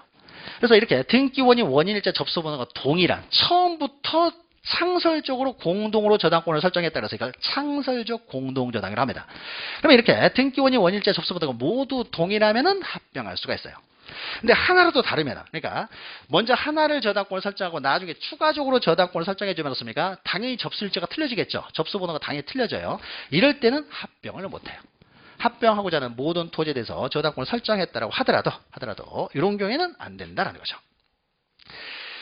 그래서 이렇게 등기원인 원인일자 접수번호가 동일한, 처음부터 창설적으로 공동으로 저당권을 설정했다 그래서 이걸 창설적 공동저당이라고 합니다. 그러면 이렇게 등기원인 원인일자 접수번호가 모두 동일하면은 합병할 수가 있어요. 근데 하나라도 다르면, 그러니까 먼저 하나를 저당권을 설정하고 나중에 추가적으로 저당권을 설정해 주면 어떻습니까? 당연히 접수일자가 틀려지겠죠. 접수번호가 당연히 틀려져요. 이럴 때는 합병을 못해요. 합병하고자 하는 모든 토지에 대해서 저당권을 설정했다라고 하더라도 이런 경우에는 안 된다라는 거죠.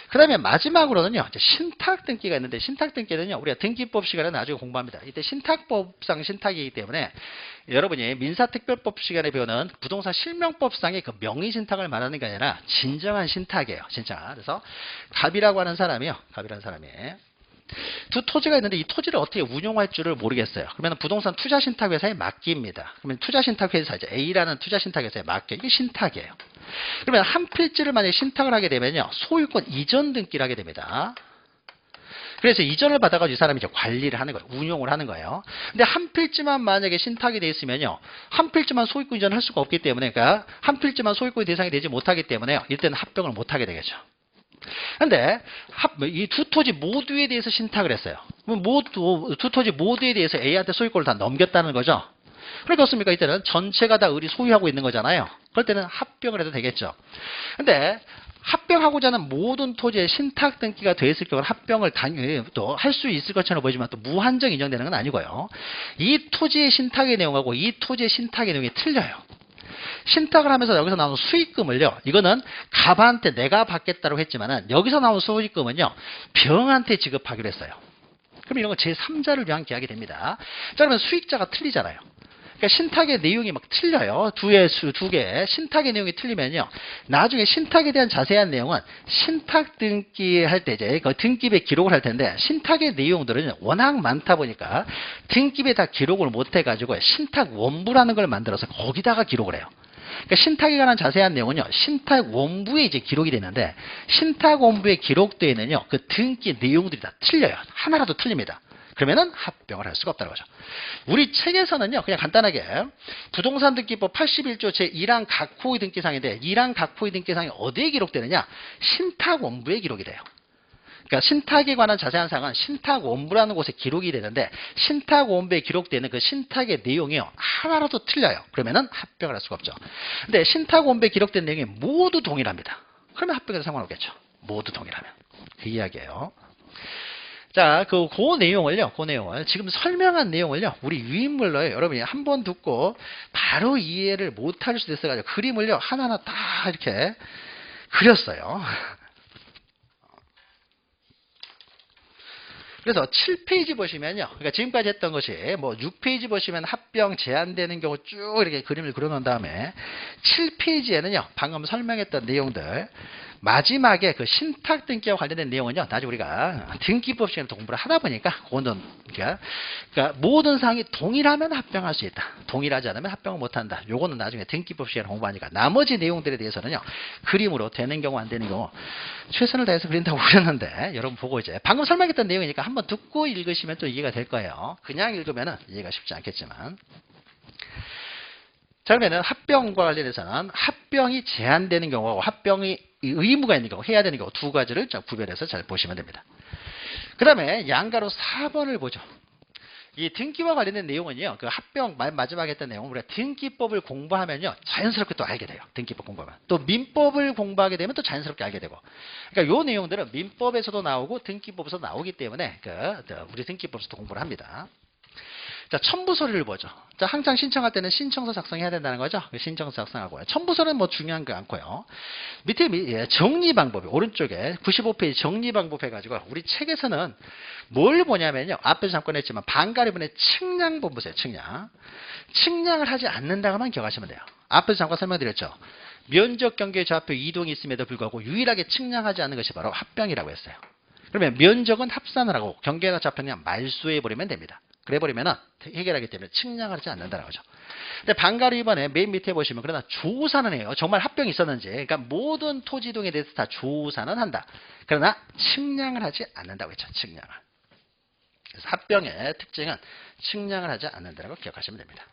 그 다음에 마지막으로는요, 이제 신탁 등기가 있는데, 신탁 등기는요, 우리가 등기법 시간에 나중에 공부합니다. 이때 신탁법상 신탁이기 때문에 여러분이 민사특별법 시간에 배우는 부동산 실명법상의 그 명의 신탁을 말하는 게 아니라 진정한 신탁이에요. 진짜. 그래서 갑이라고 하는 사람이 두 토지가 있는데 이 토지를 어떻게 운용할 줄을 모르겠어요. 그러면 부동산 투자신탁회사에 맡깁니다. 그러면 투자신탁회사, 이제 A라는 투자신탁회사에 맡겨. 이게 신탁이에요. 그러면 한 필지를 만약에 신탁을 하게 되면요, 소유권 이전 등기를 하게 됩니다. 그래서 이전을 받아가지고 이 사람이 이제 관리를 하는 거예요. 운용을 하는 거예요. 근데 한 필지만 만약에 신탁이 돼 있으면요, 한 필지만 소유권 이전을 할 수가 없기 때문에, 그러니까 한 필지만 소유권의 대상이 되지 못하기 때문에 이때는 합병을 못하게 되겠죠. 근데 이 두 토지 모두에 대해서 신탁을 했어요. 두 토지 모두에 대해서 A한테 소유권을 다 넘겼다는 거죠. 그러니까 어떻습니까? 이때는 전체가 다 을이 소유하고 있는 거잖아요. 그럴 때는 합병을 해도 되겠죠. 근데 합병하고자 하는 모든 토지에 신탁 등기가 돼 있을 경우는 합병을 당연히 또 할 수 있을 것처럼 보이지만 또 무한정 인정되는 건 아니고요. 이 토지의 신탁의 내용하고 이 토지의 신탁의 내용이 틀려요. 신탁을 하면서 여기서 나오는 수익금을요, 이거는 갑한테 내가 받겠다고 했지만은 여기서 나오는 수익금은요, 병한테 지급하기로 했어요. 그럼 이런 거 제3자를 위한 계약이 됩니다. 자, 그러면 수익자가 틀리잖아요. 그러니까 신탁의 내용이 막 틀려요. 두 개 신탁의 내용이 틀리면요, 나중에 신탁에 대한 자세한 내용은 신탁 등기할 때 이제 그 등기부에 기록을 할 텐데, 신탁의 내용들은 워낙 많다 보니까 등기부에 다 기록을 못 해가지고 신탁 원부라는 걸 만들어서 거기다가 기록을 해요. 그러니까 신탁에 관한 자세한 내용은요, 신탁 원부에 이제 기록이 되는데, 신탁 원부에 기록되어 있는요, 그 등기 내용들이 다 틀려요. 하나라도 틀립니다. 그러면은 합병을 할 수가 없다는 거죠. 우리 책에서는요, 그냥 간단하게 부동산 등기법 81조 제1항 각호의 등기상인데, 1항 각호의 등기상이 어디에 기록되느냐? 신탁 원부에 기록이 돼요. 그러니까 신탁에 관한 자세한 사항은 신탁원부라는 곳에 기록이 되는데 신탁원부에 기록되는 그 신탁의 내용이요. 하나라도 틀려요. 그러면은 합병을 할 수가 없죠. 근데 신탁원부에 기록된 내용이 모두 동일합니다. 그러면 합병해도 상관없겠죠. 모두 동일하면. 그 이야기예요. 자, 그 내용을요, 그 내용을, 지금 설명한 내용을요, 우리 유인물로요, 여러분이 한번 듣고 바로 이해를 못할 수도 있어가지고 그림을요, 하나하나 다 이렇게 그렸어요. 그래서 7페이지 보시면요, 그러니까 지금까지 했던 것이 뭐 6페이지 보시면 합병 제한되는 경우 쭉 이렇게 그림을 그려놓은 다음에 7페이지에는요, 방금 설명했던 내용들, 마지막에 그 신탁 등기와 관련된 내용은요, 나중에 우리가 등기법 시간에 공부를 하다 보니까, 그거는, 그러니까 모든 사항이 동일하면 합병할 수 있다. 동일하지 않으면 합병을 못 한다. 요거는 나중에 등기법 시간에 공부하니까, 나머지 내용들에 대해서는요, 그림으로 되는 경우, 안 되는 경우, 최선을 다해서 그린다고 그랬는데, 여러분 보고 이제, 방금 설명했던 내용이니까 한번 듣고 읽으시면 또 이해가 될 거예요. 그냥 읽으면은 이해가 쉽지 않겠지만. 자, 그러면은 합병과 관련해서는 합병이 제한되는 경우하고 합병이 의무가 있는 경우, 해야 되는 경우 두 가지를 구별해서 잘 보시면 됩니다. 그 다음에 양가로 4번을 보죠. 이 등기와 관련된 내용은요, 그 합병 마지막에 했던 내용은 우리가 등기법을 공부하면요, 자연스럽게 또 알게 돼요. 등기법 공부하면. 또 민법을 공부하게 되면 또 자연스럽게 알게 되고. 그러니까 요 내용들은 민법에서도 나오고 등기법에서도 나오기 때문에 우리 등기법에서도 공부를 합니다. 자, 첨부서류를 보죠. 자, 항상 신청할 때는 신청서 작성해야 된다는 거죠. 신청서 작성하고요. 첨부서는 뭐 중요한 거 않고요. 밑에 정리 방법이 오른쪽에 95페이지 정리 방법 해가지고 우리 책에서는 뭘 보냐면요. 앞에서 잠깐 했지만 반가리분의 측량본 보세요. 측량. 측량을 하지 않는다고만 기억하시면 돼요. 앞에서 잠깐 설명드렸죠. 면적 경계 좌표 이동이 있음에도 불구하고 유일하게 측량하지 않는 것이 바로 합병이라고 했어요. 그러면 면적은 합산을 하고 경계나 좌표는 그냥 말소해버리면 됩니다. 그래버리면 해결하기 때문에 측량하지 않는다는 거죠. 근데 반가리 위반에 맨 밑에 보시면 그러나 조사는 해요. 정말 합병이 있었는지. 그러니까 모든 토지 이동에 대해서 다 조사는 한다. 그러나 측량을 하지 않는다고 했죠. 측량을. 그래서 합병의 특징은 측량을 하지 않는다고 기억하시면 됩니다.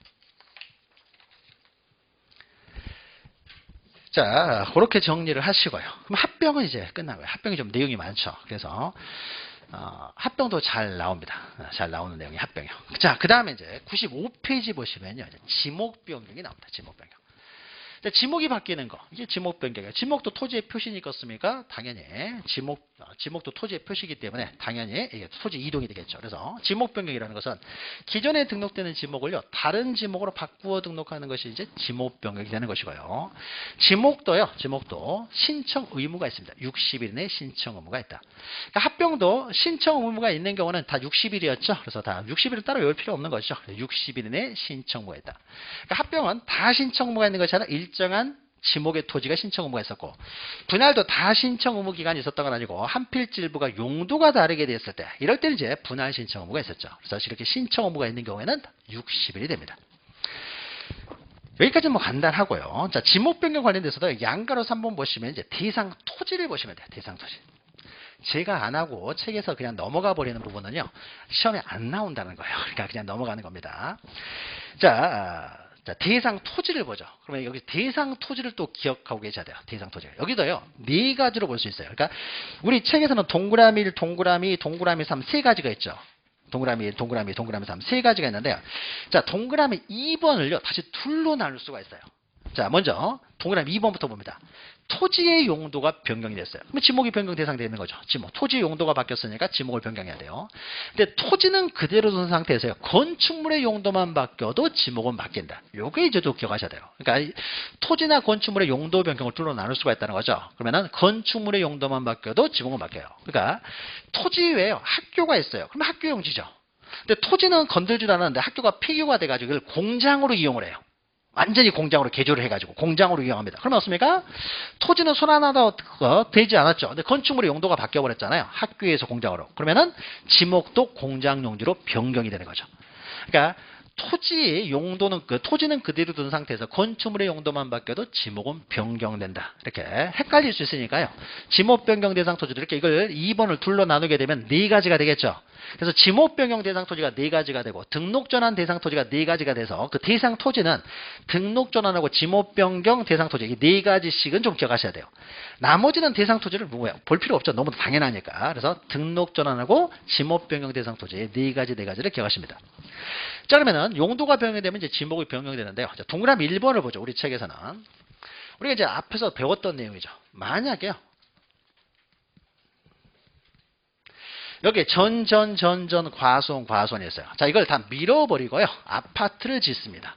자, 그렇게 정리를 하시고요. 그럼 합병은 이제 끝난 거예요. 합병이 좀 내용이 많죠. 그래서 합병도 잘 나옵니다. 잘 나오는 내용이 합병이요. 자, 그 다음에 이제 95페이지 보시면요. 이제 지목 변경이 나옵니다. 지목 변경. 지목이 바뀌는 거. 이게 지목 변경이에요. 지목도 토지의 표시니까 당연히 지목도 토지의 표시이기 때문에 당연히 이게 토지 이동이 되겠죠. 그래서 지목 변경이라는 것은 기존에 등록되는 지목을요. 다른 지목으로 바꾸어 등록하는 것이 이제 지목 변경이 되는 것이고요. 지목도 신청 의무가 있습니다. 60일 내에 신청 의무가 있다. 그러니까 합병도 신청 의무가 있는 경우는 다 60일이었죠. 그래서 다 60일을 따로 외울 필요 없는 거죠. 60일 내에 신청 의무가 있다. 그러니까 합병은 다 신청 의무가 있는 것이 아니라 일정한 지목의 토지가 신청 의무가 있었고, 분할도 다 신청 의무 기간이 있었던 건 아니고 한 필지 일부가 용도가 다르게 됐을 때, 이럴 때는 이제 분할 신청 의무가 있었죠. 그래서 이렇게 신청 의무가 있는 경우에는 60일이 됩니다. 여기까지는 뭐 간단하고요. 자, 지목 변경 관련돼서도 양가로 3번 보시면 이제 대상 토지를 보시면 돼요. 대상 토지. 제가 안 하고 책에서 그냥 넘어가 버리는 부분은요, 시험에 안 나온다는 거예요. 그러니까 그냥 넘어가는 겁니다. 자, 대상 토지를 보죠. 그러면 여기 대상 토지를 또 기억하고 계셔야 돼요. 대상 토지. 여기도요, 네 가지로 볼 수 있어요. 그러니까 우리 책에서는 동그라미 1, 동그라미 3 세 가지가 있죠. 동그라미 1, 동그라미 3 세 가지가 있는데요. 자, 동그라미 2번을요, 다시 둘로 나눌 수가 있어요. 자, 먼저 동그라미 2번부터 봅니다. 토지의 용도가 변경이 됐어요. 그럼 지목이 변경 대상이 되는 거죠. 지목. 토지의 용도가 바뀌었으니까 지목을 변경해야 돼요. 근데 토지는 그대로 둔 상태에서요. 건축물의 용도만 바뀌어도 지목은 바뀐다. 요게 이제 또 기억하셔야 돼요. 그러니까 토지나 건축물의 용도 변경을 둘로 나눌 수가 있다는 거죠. 그러면은 건축물의 용도만 바뀌어도 지목은 바뀌어요. 그러니까 토지 외에 학교가 있어요. 그러면 학교 용지죠. 근데 토지는 건들지도 않았는데 학교가 폐교가 돼가지고 이걸 공장으로 이용을 해요. 완전히 공장으로 개조를 해가지고 공장으로 이용합니다. 그러면 어떻습니까? 토지는 손 하나도 되지 않았죠. 근데 건축물의 용도가 바뀌어버렸잖아요. 학교에서 공장으로. 그러면은 지목도 공장 용지로 변경이 되는 거죠. 그러니까 토지의 용도는 토지는 그대로 둔 상태에서 건축물의 용도만 바뀌어도 지목은 변경된다. 이렇게 헷갈릴 수 있으니까요. 지목 변경 대상 토지도 이렇게 이걸 2번을 둘로 나누게 되면 네 가지가 되겠죠. 그래서 지목 변경 대상 토지가 네 가지가 되고 등록 전환 대상 토지가 네 가지가 돼서 그 대상 토지는 등록 전환하고 지목 변경 대상 토지 이 네 가지씩은 좀 기억하셔야 돼요. 나머지는 대상 토지를 볼 필요 없죠. 너무 당연하니까. 그래서 등록 전환하고 지목 변경 대상 토지 네 가지를 기억하십니다. 자, 그러면은 용도가 변경되면 이제 지목이 변경되는데요. 자, 동그라미 1번을 보죠. 우리 책에서는 우리가 이제 앞에서 배웠던 내용이죠. 만약에요. 여기 전전 과수원이 있어요. 자, 이걸 다 밀어버리고요. 아파트를 짓습니다.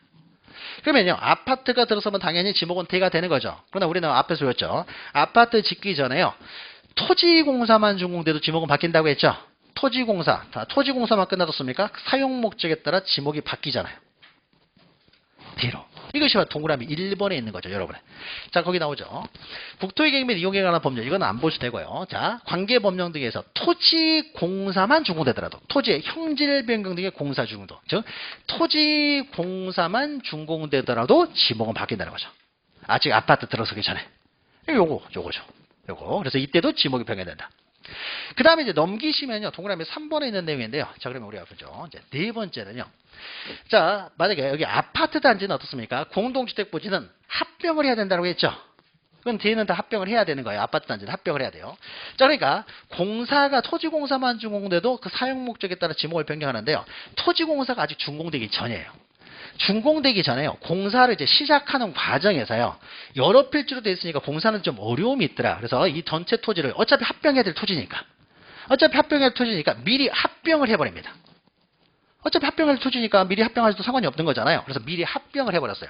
그러면요. 아파트가 들어서면 당연히 지목은 대가 되는 거죠. 그러나 우리는 앞에서 배웠죠. 아파트 짓기 전에요. 토지공사만 준공돼도 지목은 바뀐다고 했죠. 토지공사만 끝나졌습니까? 사용 목적에 따라 지목이 바뀌잖아요. 뒤로. 이것이 바로 동그라미 1번에 있는 거죠, 여러분. 자, 거기 나오죠. 국토의 계획 및 이용에 관한 법령, 이건 안 보셔도 되고요. 자, 관계 법령 등에서 토지공사만 준공되더라도, 토지의 형질 변경 등의 공사 준공도, 즉 토지공사만 준공되더라도 지목은 바뀐다는 거죠. 아직 아파트 들어서기 전에. 요거죠. 그래서 이때도 지목이 변경된다. 그 다음에 이제 넘기시면요. 동그라미 3번에 있는 내용인데요. 자, 그러면 우리가 보죠. 이제 네 번째는요. 자, 만약에 여기 아파트 단지는 어떻습니까? 공동주택 부지는 합병을 해야 된다고 했죠. 그건 뒤에는 다 합병을 해야 되는 거예요. 아파트 단지는 합병을 해야 돼요. 자, 그러니까 토지공사만 준공돼도 그 사용 목적에 따라 지목을 변경하는데요. 토지공사가 아직 준공되기 전이에요. 준공되기 전에요. 공사를 이제 시작하는 과정에서요. 여러 필지로 되어 있으니까 공사는 좀 어려움이 있더라. 그래서 이 전체 토지를 어차피 합병해야 될 토지니까 미리 합병을 해버립니다. 어차피 합병할 토지니까 미리 합병하셔도 상관이 없는 거잖아요. 그래서 미리 합병을 해버렸어요.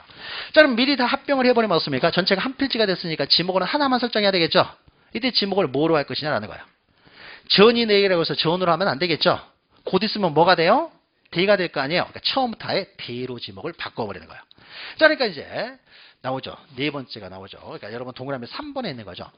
자, 그럼 미리 다 합병을 해버리면 어떻습니까? 전체가 한 필지가 됐으니까 지목은 하나만 설정해야 되겠죠. 이때 지목을 뭐로 할 것이냐라는 거예요. 전이 내기라고 해서 전으로 하면 안 되겠죠. 곧 있으면 뭐가 돼요? 대가 될 거 아니에요. 그러니까 처음부터 아예 대로 지목을 바꿔버리는 거예요. 자, 그러니까 이제 나오죠. 네 번째가 나오죠. 그러니까 여러분 동그라미 3번에 있는 거죠.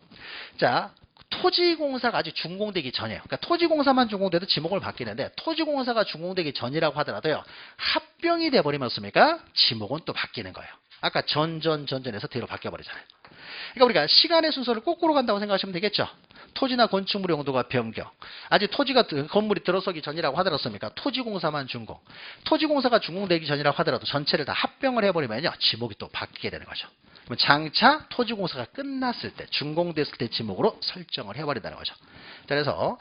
자, 토지공사가 아직 준공되기 전이에요. 그러니까 토지공사만 준공돼도 지목을 바뀌는데 토지공사가 준공되기 전이라고 하더라도요. 합병이 돼버리면 어떻습니까? 지목은 또 바뀌는 거예요. 아까 전전에서 대로 바뀌어버리잖아요. 그러니까 우리가 시간의 순서를 거꾸로 간다고 생각하시면 되겠죠. 토지나 건축물의 용도가 변경. 아직 건물이 들어서기 전이라고 하더라습니까? 토지공사만 준공. 토지공사가 준공되기 전이라고 하더라도 전체를 다 합병을 해버리면요. 지목이 또 바뀌게 되는 거죠. 그러면 장차 토지공사가 끝났을 때, 준공됐을 때 지목으로 설정을 해버린다는 거죠. 그래서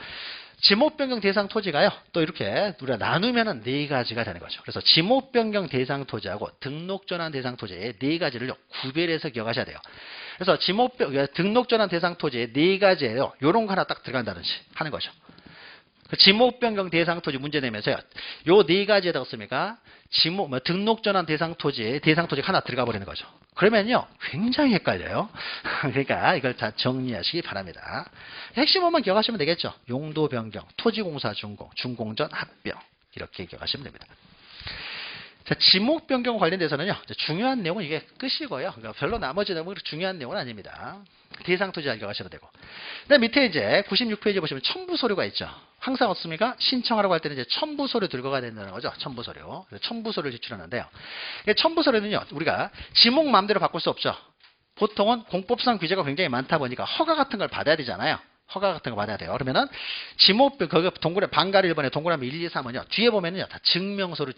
지목 변경 대상 토지가요. 또 이렇게 우리가 나누면은 네 가지가 되는 거죠. 그래서 지목 변경 대상 토지하고 등록 전환 대상 토지의 네 가지를 구별해서 기억하셔야 돼요. 그래서 등록 전환 대상 토지의 네 가지예요. 요런 거 하나 딱 들어간다든지 하는 거죠. 지목 변경 대상 토지 문제 내면서요. 요 네 가지에다 어떻습니까? 등록 전환 대상 토지가 하나 들어가 버리는 거죠. 그러면요. 굉장히 헷갈려요. 그러니까 이걸 다 정리하시기 바랍니다. 핵심만 기억하시면 되겠죠. 용도 변경, 토지공사 준공, 준공전 합병. 이렇게 기억하시면 됩니다. 자, 지목 변경 관련돼서는요. 중요한 내용은 이게 끝이고요. 그러니까 별로 나머지 내용은 중요한 내용은 아닙니다. 대상 토지 기억하셔도 되고. 그다음 밑에 이제 96페이지 보시면 첨부 서류가 있죠. 항상 어떻습니까? 신청하라고 할 때는 이제 첨부 서류 들고 가야 된다는 거죠. 첨부 서류. 첨부 서류를 제출하는데요. 첨부 서류는요. 우리가 지목 마음대로 바꿀 수 없죠. 보통은 공법상 규제가 굉장히 많다 보니까 허가 같은 걸 받아야 되잖아요. 허가 같은 거 받아야 돼요. 그러면은 지목 거기 동그라미 방가리 1번에 동그라미 1, 2, 3은요. 뒤에 보면은요. 다 증명서류예요.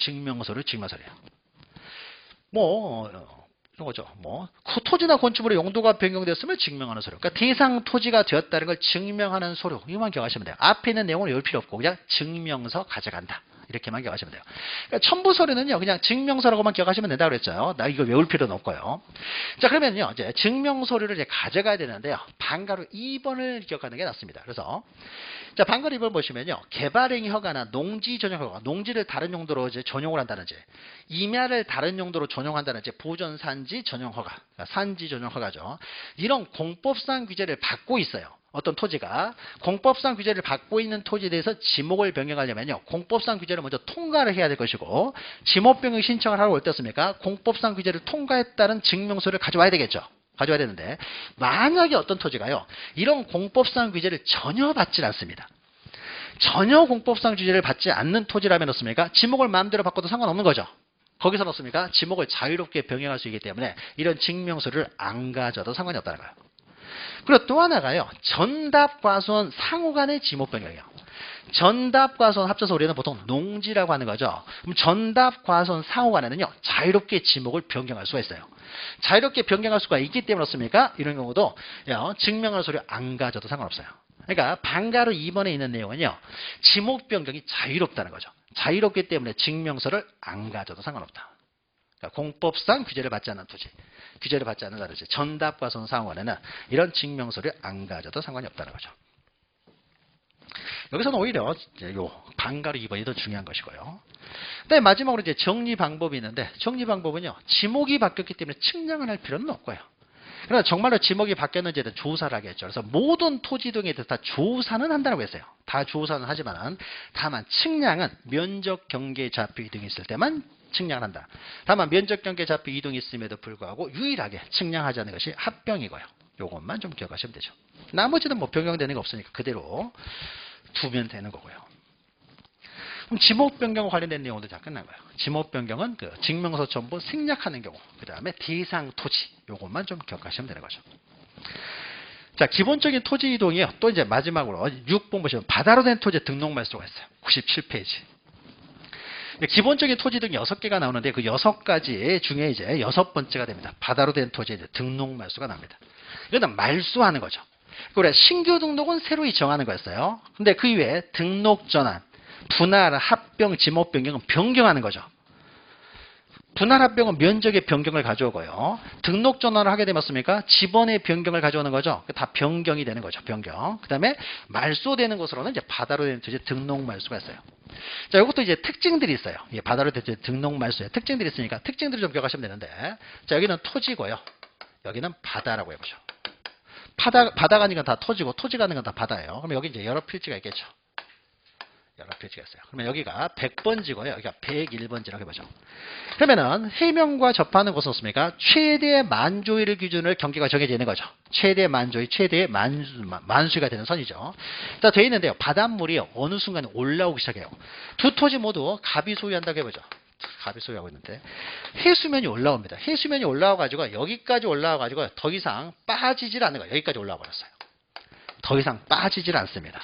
이런 거죠. 토지나 건축물의 용도가 변경됐으면 증명하는 서류. 그러니까 대상 토지가 되었다는 걸 증명하는 서류. 이것만 기억하시면 돼요. 앞에 있는 내용을 외울 필요 없고 그냥 증명서 가져간다. 이렇게만 기억하시면 돼요. 그러니까 첨부 서류는요. 그냥 증명서라고만 기억하시면 된다고 그랬죠. 나 이거 외울 필요는 없고요. 자, 그러면요. 이제 증명 서류를 이제 가져가야 되는데요. 방가로 2번을 기억하는 게 낫습니다. 그래서 자, 방가로 2번 보시면요. 개발행위 허가나 농지 전용 허가, 농지를 다른 용도로 이제 전용을 한다든지, 임야를 다른 용도로 전용한다든지, 보존 산지 전용 허가, 그러니까 산지 전용 허가죠. 이런 공법상 규제를 받고 있어요. 어떤 토지가 공법상 규제를 받고 있는 토지에 대해서 지목을 변경하려면요. 공법상 규제를 먼저 통과를 해야 될 것이고 지목 변경 신청을 하러 올 때 어떻습니까? 공법상 규제를 통과했다는 증명서를 가져와야 되겠죠. 가져와야 되는데 만약에 어떤 토지가요. 이런 공법상 규제를 전혀 받지 않습니다. 전혀 공법상 규제를 받지 않는 토지라면 어떻습니까? 지목을 마음대로 바꿔도 상관없는 거죠. 거기서 넣습니까? 지목을 자유롭게 변경할 수 있기 때문에 이런 증명서를 안 가져도 상관이 없다는 거예요. 그리고 또 하나가요. 전답, 과수원 상호 간의 지목 변경이에요. 전답, 과수원 합쳐서 우리는 보통 농지라고 하는 거죠. 그럼 전답, 과수원 상호 간에는요. 자유롭게 지목을 변경할 수가 있어요. 자유롭게 변경할 수가 있기 때문에 그렇습니까? 이런 경우도 증명할 서류 안 가져도 상관없어요. 그러니까 방가로 2번에 있는 내용은요. 지목 변경이 자유롭다는 거죠. 자유롭기 때문에 증명서를 안 가져도 상관없다. 그러니까 공법상 규제를 받지 않는 토지, 규제를 받지 않는 다르지. 전답, 과수원 상호간에는 이런 증명서를 안 가져도 상관이 없다는 거죠. 여기서는 오히려 요 방가로 2번이 더 중요한 것이고요. 그다음에 마지막으로 이제 정리 방법이 있는데 정리 방법은요. 지목이 바뀌었기 때문에 측량을 할 필요는 없고요. 그러나 정말로 지목이 바뀌었는지에 대해 조사를 하겠죠. 그래서 모든 토지 등에 대해서 다 조사는 한다고 했어요. 다 조사는 하지만 다만 측량은 면적 경계 좌표 이동이 있을 때만 측량을 한다. 다만 면적 경계 좌표 이동이 있음에도 불구하고 유일하게 측량하지 않는 것이 합병이고요. 요것만 좀 기억하시면 되죠. 나머지는 뭐 변경되는 거 없으니까 그대로 두면 되는 거고요. 그럼 지목 변경과 관련된 내용도 다 끝난 거예요. 지목 변경은 그 증명서 첨부 생략하는 경우, 그 다음에 대상 토지, 요것만 좀 기억하시면 되는 거죠. 자, 기본적인 토지 이동이요. 또 이제 마지막으로 6번 보시면 바다로 된 토지 등록 말소가 있어요. 97페이지. 기본적인 토지 등이 6개가 나오는데 그 6가지 중에 이제 6번째가 됩니다. 바다로 된 토지에 이제 등록 말소가 납니다. 이거는 말소하는 거죠. 그래 신규 등록은 새로 정하는 거였어요. 근데 그 이외에 등록 전환, 분할, 합병, 지목 변경은 변경하는 거죠. 분할 합병은 면적의 변경을 가져오고요. 등록 전환을 하게 되면 습니까? 지번의 변경을 가져오는 거죠. 다 변경이 되는 거죠. 변경. 그 다음에 말소되는 것으로는 이제 바다로 된 토지 등록 말소가 있어요. 자, 이것도 이제 특징들이 있어요. 바다로 된 토지 등록 말소에 특징들이 있으니까 특징들을 좀 기억하시면 되는데, 자, 여기는 토지고요. 여기는 바다라고 해보죠. 바다가 아닌 건 다 토지고 토지가 아닌 건 다 바다예요. 그럼 여기 이제 여러 필지가 있겠죠. 여러 필지가 있어요. 그러면 여기가 100번지고요. 여기가 101번지라고 해보죠. 그러면은 해명과 접하는 곳은 없습니까? 최대 만조일을 기준으로 경계가 정해져 있는 거죠. 최대 만조일, 최대 만수가 되는 선이죠. 자, 되어 있는데요. 바닷물이 어느 순간에 올라오기 시작해요. 두 토지 모두 갑이 소유한다고 해보죠. 갑이 소유하고 있는데 해수면이 올라옵니다. 해수면이 올라와가지고 여기까지 올라와가지고 더 이상 빠지질 않는 거예요. 여기까지 올라와 버렸어요. 더 이상 빠지질 않습니다.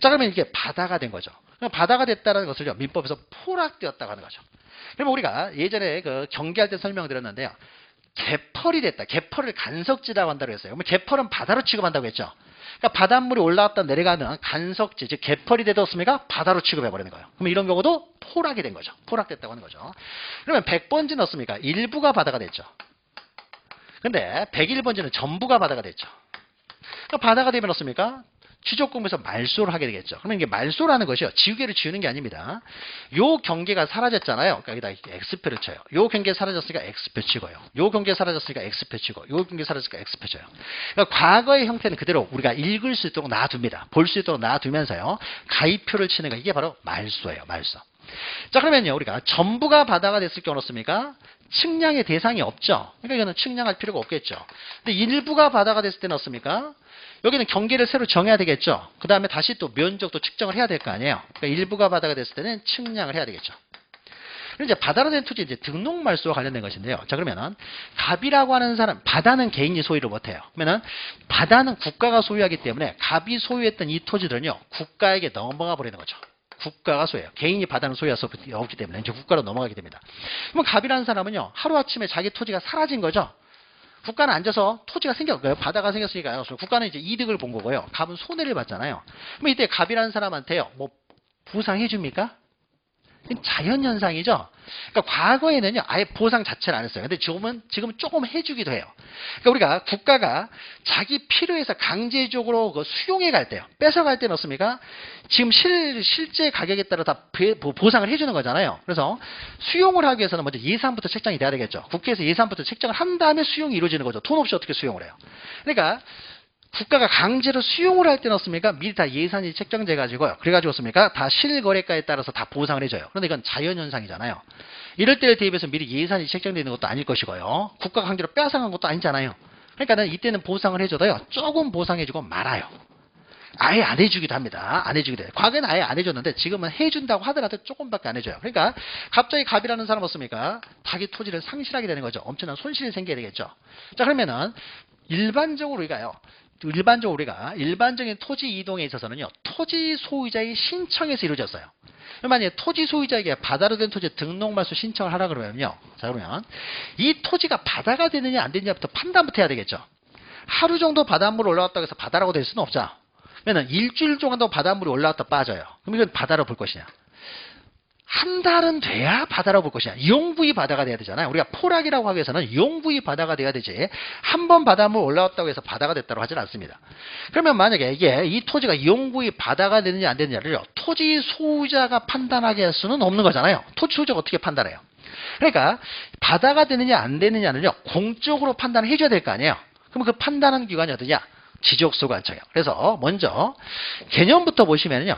자, 그러면 이게 바다가 된 거죠. 바다가 됐다는 것을 민법에서 포락되었다고 하는 거죠. 그러면 우리가 예전에 그 경계할 때 설명드렸는데요. 개펄이 됐다. 개펄을 간석지라고 한다고 했어요. 그러면 개펄은 바다로 취급한다고 했죠. 그러니까 바닷물이 올라왔다 내려가는 간석지, 즉 개펄이 되었습니까? 바다로 취급해버리는 거예요. 그러면 이런 경우도 포락이 된 거죠. 포락됐다고 하는 거죠. 그러면 100번지는 어떻습니까? 일부가 바다가 됐죠. 근데 101번지는 전부가 바다가 됐죠. 그러니까 바다가 되면 어떻습니까? 취조권에서 말소를 하게 되겠죠. 그러면 이게 말소라는 것이요. 지우개를 지우는 게 아닙니다. 요 경계가 사라졌잖아요. 그러니까 여기다 X표를 쳐요. 요 경계 사라졌으니까 X표 치고요. 요 경계 사라졌으니까 X표 치고, 요 경계 사라졌으니까 X표 쳐요. 그러니까 과거의 형태는 그대로 우리가 읽을 수 있도록 놔둡니다. 볼 수 있도록 놔두면서요. 가위표를 치는 거, 이게 바로 말소예요. 말소. 자, 그러면요. 우리가 전부가 바다가 됐을 경우 어떻습니까? 측량의 대상이 없죠. 그러니까 이거는 측량할 필요가 없겠죠. 근데 일부가 바다가 됐을 때는 어떻습니까? 여기는 경계를 새로 정해야 되겠죠. 그 다음에 다시 또 면적도 측정을 해야 될 거 아니에요. 그러니까 일부가 바다가 됐을 때는 측량을 해야 되겠죠. 그리고 이제 바다로 된 토지 이제 등록 말소와 관련된 것인데요. 자, 그러면은 갑이라고 하는 사람, 바다는 개인이 소유를 못해요. 그러면은 바다는 국가가 소유하기 때문에 갑이 소유했던 이 토지들은요, 국가에게 넘어가 버리는 거죠. 국가가 소유해요. 개인이 바다는 소유할 수 없기 때문에 이제 국가로 넘어가게 됩니다. 그러면 갑이라는 사람은요, 하루아침에 자기 토지가 사라진 거죠. 국가는 앉아서 토지가 생겼고요. 바다가 생겼으니까요. 국가는 이제 이득을 본 거고요. 갑은 손해를 봤잖아요. 그럼 이때 갑이라는 사람한테요, 뭐 보상해 줍니까? 자연현상이죠. 그러니까 과거에는요, 아예 보상 자체를 안 했어요. 근데 지금은 조금 해주기도 해요. 그러니까 우리가 국가가 자기 필요해서 강제적으로 그 수용해 갈 때요, 뺏어갈 때는 어떻습니까? 지금 실제 가격에 따라 다 보상을 해주는 거잖아요. 그래서 수용을 하기 위해서는 먼저 예산부터 책정이 돼야 되겠죠. 국회에서 예산부터 책정을 한 다음에 수용이 이루어지는 거죠. 돈 없이 어떻게 수용을 해요. 그러니까 국가가 강제로 수용을 할 때는 어떻습니까? 미리 다 예산이 책정돼 가지고요. 그래가지고 어떻습니까? 다 실거래가에 따라서 다 보상을 해줘요. 그런데 이건 자연현상이잖아요. 이럴 때에 대비해서 미리 예산이 책정되어 있는 것도 아닐 것이고요. 국가가 강제로 뺏어간 것도 아니잖아요. 그러니까 이때는 보상을 해줘도요, 조금 보상해주고 말아요. 아예 안 해주기도 합니다. 안 해주기도 해요. 과거에는 아예 안 해줬는데 지금은 해준다고 하더라도 조금밖에 안 해줘요. 그러니까 갑자기 갑이라는 사람 없습니까? 자기 토지를 상실하게 되는 거죠. 엄청난 손실이 생겨야 되겠죠. 자, 그러면은 일반적으로 우리가 일반적인 토지 이동에 있어서는요, 토지 소유자의 신청에서 이루어졌어요. 만약에 토지 소유자에게 바다로 된 토지 등록말소 신청을 하라 그러면요, 자, 그러면 이 토지가 바다가 되느냐 안 되느냐부터 판단부터 해야 되겠죠. 하루 정도 바닷물 올라왔다고 해서 바다라고 될 수는 없죠. 그러면 일주일 정도 바닷물이 올라왔다 빠져요. 그럼 이건 바다로 볼 것이냐? 한 달은 돼야 바다라고 볼 것이냐. 용부의 바다가 돼야 되잖아요. 우리가 포락이라고 하기 위해서는 용부의 바다가 돼야 되지, 한 번 바닷물 올라왔다고 해서 바다가 됐다고 하지는 않습니다. 그러면 만약에 이게 이 토지가 용부의 바다가 되느냐 안 되느냐를 토지 소유자가 판단하게 할 수는 없는 거잖아요. 토지 소유자가 어떻게 판단해요? 그러니까 바다가 되느냐 안 되느냐는요, 공적으로 판단을 해줘야 될 거 아니에요. 그럼 그 판단하는 기관이 어디냐? 지적소관청이요. 그래서 먼저 개념부터 보시면요.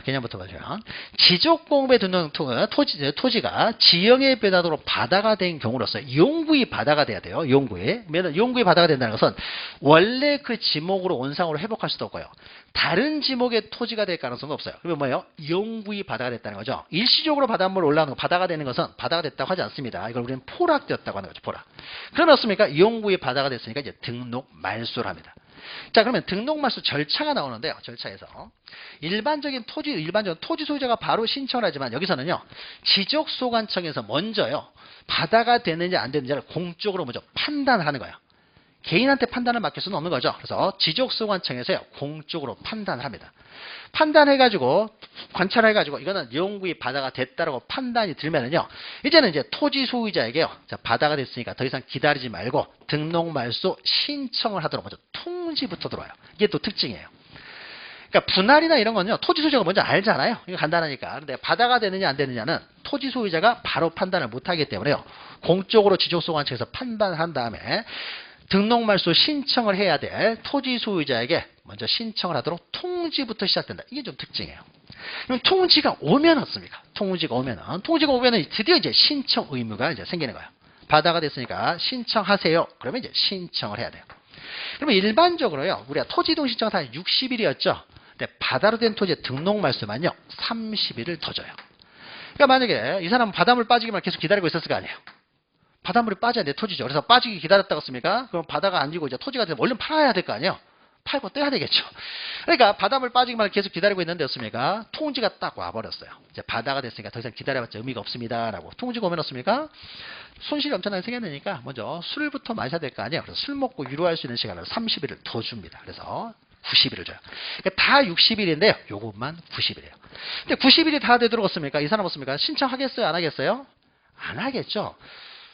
지적공부에 듣는 토지가 지형의 변화도로 바다가 된 경우로서 용구의 바다가 돼야 돼요. 용구의 바다가 된다는 것은 원래 그 지목으로 원상으로 회복할 수도 없고요. 다른 지목의 토지가 될 가능성은 없어요. 그러면 뭐예요? 용구의 바다가 됐다는 거죠. 일시적으로 바닷물 올라오는 거, 바다가 되는 것은 바다가 됐다고 하지 않습니다. 이걸 우리는 포락되었다고 하는 거죠. 포락. 그러면 어떻습니까? 용구의 바다가 됐으니까 이제 등록 말소를 합니다. 자, 그러면 등록 말소 절차가 나오는데요. 절차에서 일반적인 토지 소유자가 바로 신청을 하지만 여기서는요, 지적소관청에서 먼저요, 바다가 되느냐 안 되느냐를 공적으로 먼저 판단을 하는 거예요. 개인한테 판단을 맡길 수는 없는 거죠. 그래서 지적소관청에서요, 공적으로 판단을 합니다. 판단해가지고, 관찰해가지고, 이거는 용구의 바다가 됐다라고 판단이 들면은요, 이제는 이제 토지 소유자에게요, 자, 바다가 됐으니까 더 이상 기다리지 말고 등록 말소 신청을 하도록 먼저 통지부터 들어와요. 이게 또 특징이에요. 그러니까 분할이나 이런 거는요, 토지 소유자가 먼저 알잖아요. 이거 간단하니까. 근데 바다가 되느냐 안 되느냐는 토지 소유자가 바로 판단을 못하기 때문에요, 공적으로 지적소관청에서 판단을 한 다음에 등록말소 신청을 해야 될 토지 소유자에게 먼저 신청을 하도록 통지부터 시작된다. 이게 좀 특징이에요. 그럼 통지가 오면 어떻습니까? 통지가 오면은 드디어 이제 신청 의무가 이제 생기는 거예요. 바다가 됐으니까 신청하세요. 그러면 이제 신청을 해야 돼요. 그러면 일반적으로요, 우리가 토지 이동 신청은 한 60일이었죠. 근데 바다로 된 토지의 등록말소만요, 30일을 더 줘요. 그러니까 만약에 이 사람은 바닷물 빠지기만 계속 기다리고 있었을 거 아니에요. 바닷물이 빠져야 내 토지죠. 그래서 빠지기 기다렸다고 했습니까? 그럼 바다가 안 지고 이제 토지가 되면 얼른 팔아야 될 거 아니에요? 팔고 떼야 되겠죠. 그러니까 바닷물 빠지기만 계속 기다리고 있는데 없습니까? 통지가 딱 와버렸어요. 이제 바다가 됐으니까 더 이상 기다려봤자 의미가 없습니다. 라고. 통지가 오면 없습니까? 손실이 엄청나게 생겼으니까 먼저 술부터 마셔야 될 거 아니에요? 그래서 술 먹고 유로할 수 있는 시간을 30일을 더 줍니다. 그래서 90일을 줘요. 그러니까 다 60일인데요. 요것만 90일이에요. 근데 90일이 다 되도록 없습니까? 이 사람 없습니까? 신청하겠어요? 안 하겠어요? 안 하겠죠.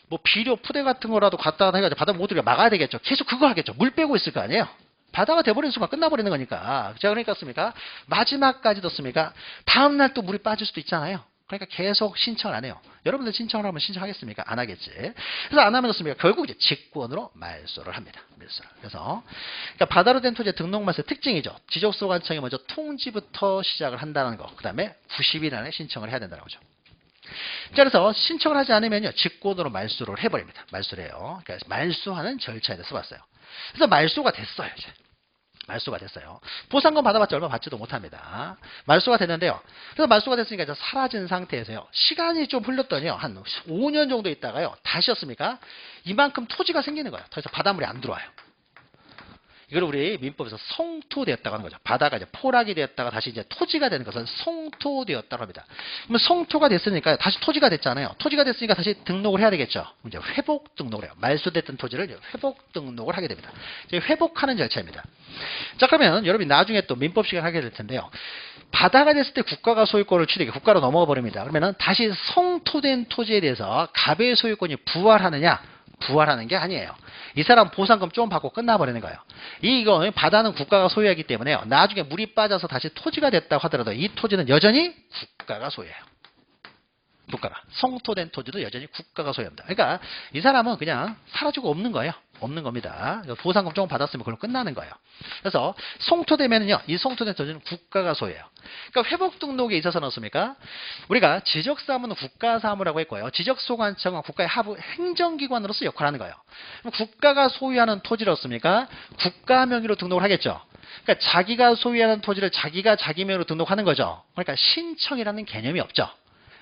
뭐 비료, 푸대 같은 거라도 갖다 해가지고 바다 못 들게 막아야 되겠죠. 계속 그거 하겠죠. 물 빼고 있을 거 아니에요. 바다가 돼버리는 순간 끝나버리는 거니까. 자, 그러니까 습니까? 마지막까지 뒀습니까? 다음날 또 물이 빠질 수도 있잖아요. 그러니까 계속 신청을 안 해요. 여러분들 신청을 하면 신청하겠습니까? 안 하겠지. 그래서 안 하면 어떻습니까? 결국 이제 직권으로 말소를 합니다. 그래서 그러니까 바다로 된 토지의 등록 말소의 특징이죠. 지적소관청이 먼저 통지부터 시작을 한다는 거. 그 다음에 90일 안에 신청을 해야 된다는 거죠. 자, 그래서 신청을 하지 않으면요, 직권으로 말소를 해버립니다. 말소를 해요. 그러니까 말소하는 절차에 대해서 봤어요. 그래서 말소가 됐어요, 이제. 말소가 됐어요. 보상금 받아봤자 얼마 받지도 못합니다. 말소가 됐는데요. 그래서 말소가 됐으니까 이제 사라진 상태에서요, 시간이 좀 흘렀더니요, 한 5년 정도 있다가요, 다시였습니까? 이만큼 토지가 생기는 거예요. 더 이상 바닷물이 안 들어와요. 이걸 우리 민법에서 성토되었다고 하는 거죠. 바다가 이제 포락이 되었다가 다시 이제 토지가 되는 것은 성토되었다고 합니다. 그러면 성토가 됐으니까 다시 토지가 됐잖아요. 토지가 됐으니까 다시 등록을 해야 되겠죠. 이제 회복 등록을 해요. 말소됐던 토지를 회복 등록을 하게 됩니다. 이제 회복하는 절차입니다. 자, 그러면 여러분이 나중에 또 민법 시간 하게 될 텐데요. 바다가 됐을 때 국가가 소유권을 취득해 국가로 넘어가 버립니다. 그러면은 다시 성토된 토지에 대해서 갑의 소유권이 부활하느냐? 부활하는 게 아니에요. 이 사람 보상금 좀 받고 끝나버리는 거예요. 이거 바다는 국가가 소유하기 때문에요, 나중에 물이 빠져서 다시 토지가 됐다고 하더라도 이 토지는 여전히 국가가 소유해요. 국가가. 성토된 토지도 여전히 국가가 소유합니다. 그러니까 이 사람은 그냥 사라지고 없는 거예요. 없는 겁니다. 보상금 조금 받았으면 그럼 끝나는 거예요. 그래서 성토되면요, 이 성토된 토지는 국가가 소유해요. 그러니까 회복 등록에 있어서는 어떻습니까? 우리가 지적사무는 국가사무라고 했고요, 지적소관청은 국가의 하부 행정기관으로서 역할을 하는 거예요. 그럼 국가가 소유하는 토지를 어떻습니까? 국가 명의로 등록을 하겠죠. 그러니까 자기가 소유하는 토지를 자기가 자기 명의로 등록하는 거죠. 그러니까 신청이라는 개념이 없죠.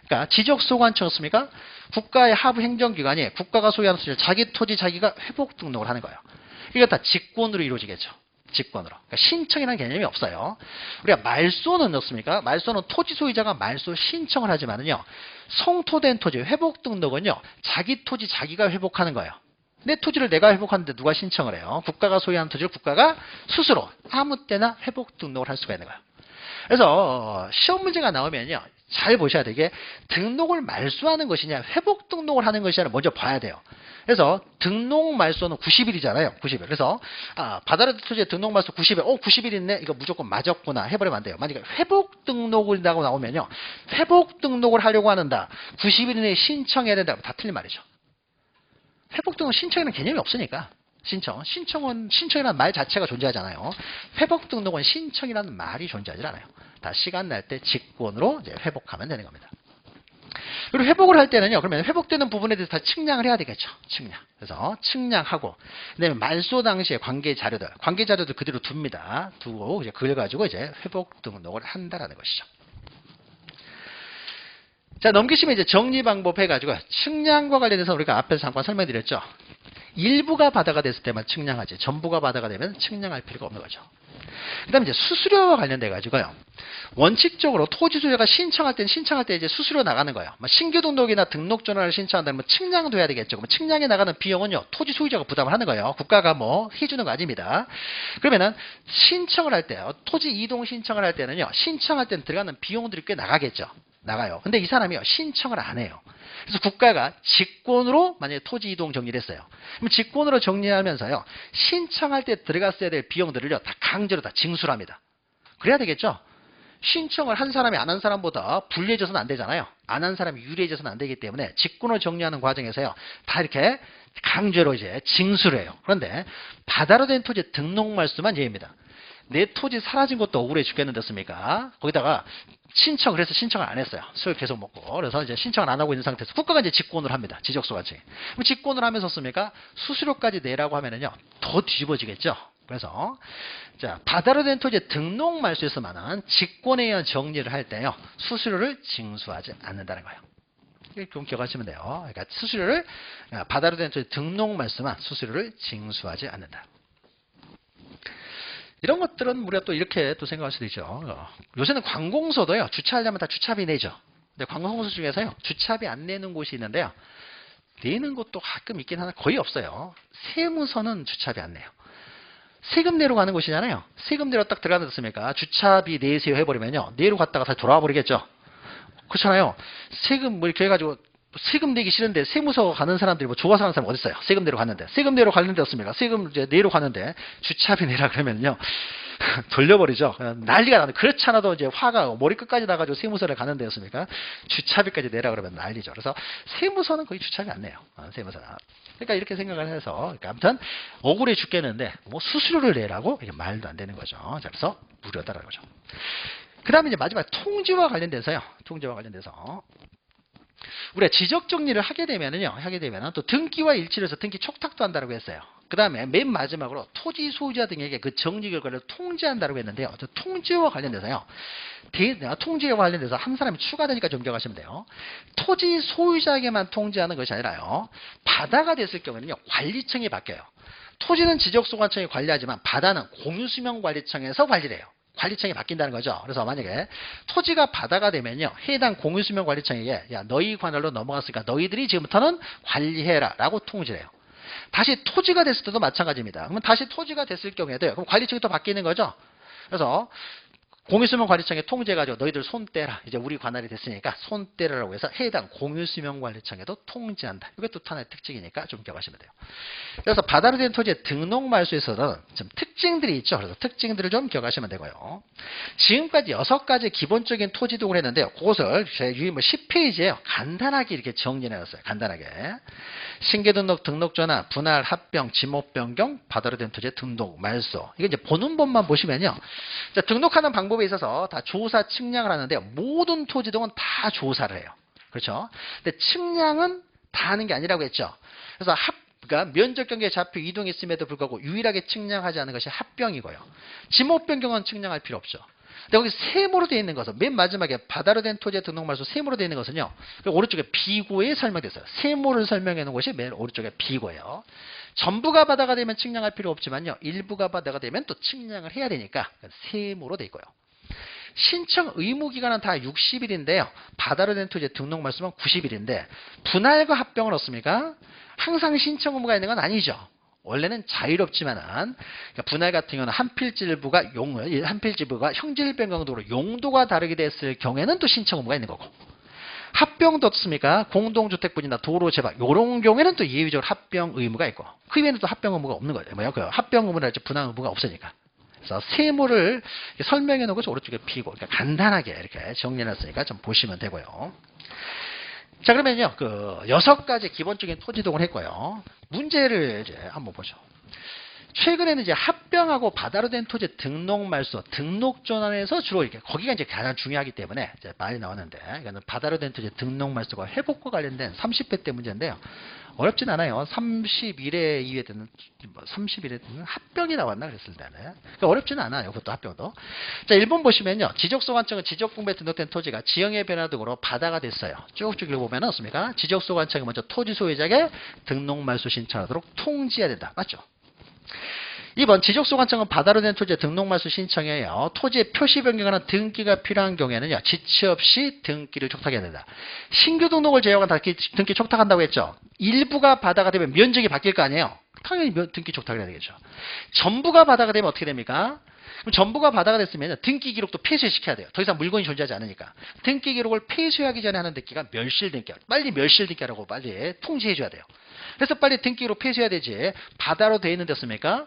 그러니까 지적소관청이었습니까? 국가의 하부 행정기관이 국가가 소유하는 토지를 자기 토지 자기가 회복 등록을 하는 거예요. 이거 다 직권으로 이루어지겠죠. 직권으로. 그러니까 신청이라는 개념이 없어요. 우리가 말소는 어떻습니까? 말소는 토지 소유자가 말소 신청을 하지만은요. 성토된 토지 회복 등록은요. 자기 토지 자기가 회복하는 거예요. 내 토지를 내가 회복하는데 누가 신청을 해요? 국가가 소유하는 토지를 국가가 스스로 아무 때나 회복 등록을 할 수가 있는 거예요. 그래서 시험 문제가 나오면요. 잘 보셔야 되게 등록을 말소하는 것이냐 회복 등록을 하는 것이냐를 먼저 봐야 돼요. 그래서 등록 말소는 90일이잖아요. 90일. 그래서 바다르 토지의 등록 말소 90일. 90일 있네. 이거 무조건 맞았구나 해버리면 안 돼요. 만약에 회복 등록을 하고 나오면요. 회복 등록을 하려고 하는다. 90일 이내에 신청해야 된다. 다 틀린 말이죠. 회복 등록 신청에는 개념이 없으니까. 신청이라는 말 자체가 존재하잖아요. 회복 등록은 신청이라는 말이 존재하지 않아요. 다 시간 날 때 직권으로 이제 회복하면 되는 겁니다. 그리고 회복을 할 때는요. 그러면 회복되는 부분에 대해서 다 측량을 해야 되겠죠. 측량. 그래서 측량하고 그다음에 말소 당시에 관계 자료들 그대로 둡니다. 두고 이제 그걸 가지고 이제 회복 등록을 한다라는 것이죠. 자, 넘기시면 이제 정리 방법 해가지고 측량과 관련해서 우리가 앞에서 잠깐 설명드렸죠. 일부가 바다가 됐을 때만 측량하지 전부가 바다가 되면 측량할 필요가 없는 거죠. 그 다음에 이제 수수료와 관련돼 가지고요. 원칙적으로 토지 소유자가 신청할 때 이제 수수료 나가는 거예요. 신규 등록이나 등록 전환을 신청한다면 측량도 해야 되겠죠. 그럼 측량에 나가는 비용은요. 토지 소유자가 부담을 하는 거예요. 국가가 뭐 해주는 거 아닙니다. 그러면은 신청을 할 때요. 토지 이동 신청을 할 때는요. 신청할 때는 들어가는 비용들이 꽤 나가겠죠. 나가요. 근데 이 사람이요. 신청을 안 해요. 그래서 국가가 직권으로 만약에 토지 이동 정리를 했어요. 그럼 직권으로 정리하면서요. 신청할 때 들어갔어야 될 비용들을요. 다 강제로 다 징수를 합니다. 그래야 되겠죠. 신청을 한 사람이 안 한 사람보다 불리해져서는 안 되잖아요. 안 한 사람이 유리해져서는 안 되기 때문에 직권을 정리하는 과정에서요. 다 이렇게 강제로 이제 징수를 해요. 그런데 바다로 된 토지 등록 말소만 예입니다. 내 토지 사라진 것도 억울해 죽겠는데습니까? 거기다가 신청을 해서 신청을 안 했어요. 수익 계속 먹고. 그래서 이제 신청을 안 하고 있는 상태에서 국가가 이제 직권을 합니다. 지적소관청이. 그럼 직권을 하면서 씁니까? 수수료까지 내라고 하면은요. 더 뒤집어지겠죠. 그래서 자, 바다로 된 토지 등록 말소에서만은 직권에 의한 정리를 할 때요. 수수료를 징수하지 않는다는 거예요. 이렇게 좀 기억하시면 돼요. 그러니까 수수료를 바다로 된 토지 등록 말소만 수수료를 징수하지 않는다. 이런 것들은 우리가 또 이렇게 또 생각할 수도 있죠. 요새는 관공서도요. 주차하려면 다 주차비 내죠. 근데 관공서 중에서요. 주차비 안 내는 곳이 있는데요. 내는 곳도 가끔 있긴 하나 거의 없어요. 세무서는 주차비 안 내요. 세금 내로 가는 곳이잖아요. 세금 내로 딱 들어가는 데습니까? 주차비 내세요 해버리면요. 내로 갔다가 다시 돌아와 버리겠죠. 그렇잖아요. 세금 뭐 이렇게 해가지고 세금 내기 싫은데 세무서 가는 사람들이 뭐 좋아서 가는 사람 어디 있어요? 세금 내로 갔는데. 세금 내로 가는데 없습니까? 세금 이제 내로 가는데 주차비 내라 그러면요. 돌려버리죠. 난리가 나는. 그렇지 않아도 이제 화가 머리 끝까지 나가지고 세무서를 가는 데였습니까? 주차비까지 내라 그러면 난리죠. 그래서 세무서는 거의 주차비 안 내요. 세무서는. 그러니까 이렇게 생각을 해서, 그러니까 아무튼 억울해 죽겠는데 뭐 수수료를 내라고 이게 말도 안 되는 거죠. 자, 그래서 무료다라는 거죠. 그 다음에 이제 마지막 통지와 관련돼서요. 통지와 관련돼서. 우리가 지적 정리를 하게 되면은 또 등기와 일치를 해서 등기 촉탁도 한다고 했어요. 그 다음에 맨 마지막으로 토지 소유자 등에게 그 정리 결과를 통지한다고 했는데요. 통지와 관련돼서요. 통지와 관련돼서 한 사람이 추가되니까 좀 기억하시면 돼요. 토지 소유자에게만 통지하는 것이 아니라요. 바다가 됐을 경우에는요. 관리청이 바뀌어요. 토지는 지적소관청이 관리하지만 바다는 공유수명관리청에서 관리를 해요. 관리청이 바뀐다는 거죠. 그래서 만약에 토지가 바다가 되면요. 해당 공유수명관리청에게 야 너희 관할로 넘어갔으니까 너희들이 지금부터는 관리해라 라고 통지를 해요. 다시 토지가 됐을 때도 마찬가지입니다. 그러면 다시 토지가 됐을 경우에도요. 그럼 관리청이 또 바뀌는 거죠. 그래서 공유수명관리청에 통지해가지고 너희들 손 떼라. 이제 우리 관할이 됐으니까 손 떼라라고 해서 해당 공유수명관리청에도 통지한다. 이것도 하나의 특징이니까 좀 기억하시면 돼요. 그래서 바다로 된 토지의 등록 말소에서는 좀 특징들이 있죠. 그래서 특징들을 좀 기억하시면 되고요. 지금까지 6가지 기본적인 토지 등록을 했는데요. 그것을 제 유인물 10페이지에요. 간단하게 이렇게 정리해놨어요. 간단하게. 신규등록, 등록전환, 분할, 합병, 지목 변경, 바다로 된 토지의 등록, 말소. 이거 이제 보는 법만 보시면요. 자, 등록하는 방법에 있어서 다 조사, 측량을 하는데요. 모든 토지 등은 다 조사를 해요. 그렇죠? 근데 측량은 다 하는 게 아니라고 했죠. 그래서 그러니까 면적 경계에 잡혀 이동했음에도 불구하고 유일하게 측량하지 않은 것이 합병이고요. 지목 변경은 측량할 필요 없죠. 근데 거기 세모로 되어 있는 것은 맨 마지막에 바다로 된 토지의 등록말소 세모로 되어 있는 것은요. 오른쪽에 비고에 설명됐어요. 세모를 설명해 놓은 것이 맨 오른쪽에 비고예요. 전부가 바다가 되면 측량할 필요 없지만요. 일부가 바다가 되면 또 측량을 해야 되니까 세모로 되어 있고요. 신청 의무 기간은 다 60일인데요. 바다로 된 토지의 등록 말소는 90일인데 분할과 합병은 어떻습니까? 항상 신청 의무가 있는 건 아니죠. 원래는 자유롭지만은 그러니까 분할 같은 경우는 한필지부가 형질 변경도로 용도가 다르게 됐을 경우에는 또 신청 의무가 있는 거고. 합병도 어떻습니까? 공동주택분이나 도로 개발 이런 경우에는 또 예외적으로 합병 의무가 있고 그 이외에는 또 합병 의무가 없는 거예요. 뭐요? 그 합병 의무랄지 분할 의무가 없으니까. 그래서 세모를 설명해 놓은 것이 오른쪽에 피고 그러니까 간단하게 이렇게 정리해놨으니까 좀 보시면 되고요. 자 그러면요 그 6가지 기본적인 토지동을 했고요. 문제를 이제 한번 보죠. 최근에는 이제 합병하고 바다로 된 토지 등록 말소, 등록 전환에서 주로 이렇게 거기가 이제 가장 중요하기 때문에 이제 말이 나왔는데, 이거는 바다로 된 토지 등록 말소가 회복과 관련된 30회 때 문제인데요. 어렵진 않아요. 31회 이후에 되는 31회 때는 합병이 나왔나 그랬을 때는 그러니까 어렵진 않아요. 그것도 합병도. 자 1번 보시면요. 지적소관청은 지적공부에 등록된 토지가 지형의 변화 등으로 바다가 됐어요. 쭉쭉 읽어보면 어떻습니까? 지적소관청이 먼저 토지 소유자에게 등록 말소 신청하도록 통지해야 된다. 맞죠? 2번 지적소관청은 바다로 된 토지의 등록말소 신청해요. 토지의 표시 변경하는 등기가 필요한 경우에는요. 지체 없이 등기를 촉탁해야 된다. 신규 등록을 제외한 등기 촉탁한다고 했죠. 일부가 바다가 되면 면적이 바뀔 거 아니에요. 당연히 등기 촉탁을 해야 되겠죠. 전부가 바다가 되면 어떻게 됩니까? 그럼 전부가 바다가 됐으면 등기 기록도 폐쇄시켜야 돼요. 더 이상 물건이 존재하지 않으니까. 등기 기록을 폐쇄하기 전에 하는 등기가 멸실등기야. 빨리 멸실등기하라고 빨리 통지해 줘야 돼요. 그래서 빨리 등기 기록 폐쇄해야 되지. 바다로 돼 있는 데였습니까?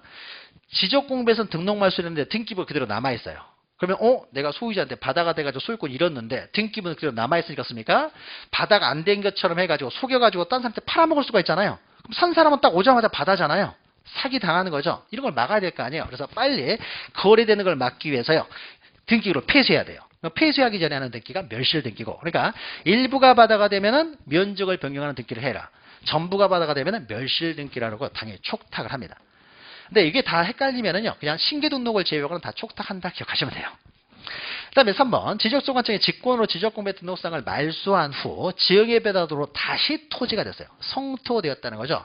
지적공부에서는 등록 말소했는데 등기부 그대로 남아있어요. 그러면 내가 소유자한테 바다가 돼가지고 소유권 잃었는데 등기부는 그대로 남아있으니까 습니까? 바다가 안 된 것처럼 해가지고 속여가지고 딴 사람한테 팔아먹을 수가 있잖아요. 그럼 산 사람은 딱 오자마자 바다잖아요. 사기 당하는 거죠. 이런 걸 막아야 될 거 아니에요. 그래서 빨리 거래되는 걸 막기 위해서요. 등기로 폐쇄해야 돼요. 폐쇄하기 전에 하는 등기가 멸실 등기고. 그러니까 일부가 바다가 되면은 면적을 변경하는 등기를 해라. 전부가 바다가 되면은 멸실 등기라고 당연히 촉탁을 합니다. 근데 이게 다 헷갈리면은요. 그냥 신규 등록을 제외하고는 다 촉탁한다 기억하시면 돼요. 그 다음에 3번 지적소관청이 직권으로 지적공부의 등록상을 말소한 후 지역의 배당으로 다시 토지가 됐어요. 성토되었다는 거죠.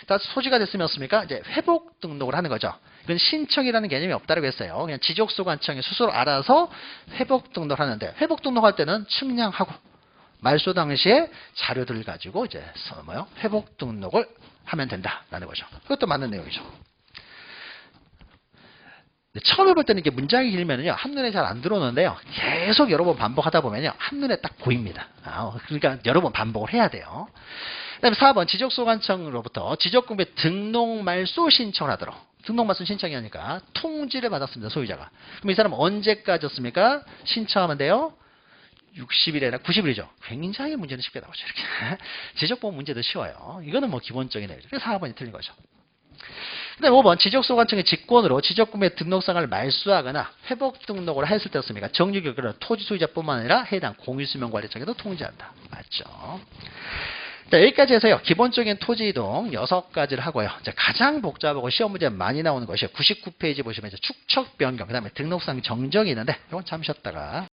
다시 토지가 됐으면 어떻습니까? 이제 회복 등록을 하는 거죠. 이건 신청이라는 개념이 없다고 했어요. 그냥 지적소관청이 스스로 알아서 회복 등록을 하는데 회복 등록할 때는 측량하고 말소 당시에 자료들을 가지고 이제 회복 등록을 하면 된다라는 거죠. 그것도 맞는 내용이죠. 처음에 볼 때는 이게 문장이 길면은요, 한눈에 잘 안 들어오는데요. 계속 여러 번 반복하다 보면요, 한눈에 딱 보입니다. 그러니까 여러 번 반복을 해야 돼요. 그 다음에 4번, 지적소관청으로부터 지적공부에 등록말소 신청을 하도록. 등록말소 신청이 하니까 통지를 받았습니다, 소유자가. 그럼 이 사람은 언제까지였습니까? 신청하면 돼요? 60일이 아니라 90일이죠. 굉장히 문제는 쉽게 나오죠, 이렇게. 지적보험 문제도 쉬워요. 이거는 뭐 기본적인 내용이죠. 그래서 4번이 틀린 거죠. 그 다음에 5번 지적소관청의 직권으로 지적구매 등록상을 말소하거나 회복 등록을 했을 때였습니까? 정유격으로 토지 소유자뿐만 아니라 해당 공유수명관리청에도 통지한다. 맞죠? 자, 여기까지 해서요. 기본적인 토지 이동 6가지를 하고요. 이제 가장 복잡하고 시험 문제 많이 나오는 것이 99페이지 보시면 이제 축척 변경, 그 다음에 등록상 정정이 있는데 이건 잠시 쉬었다가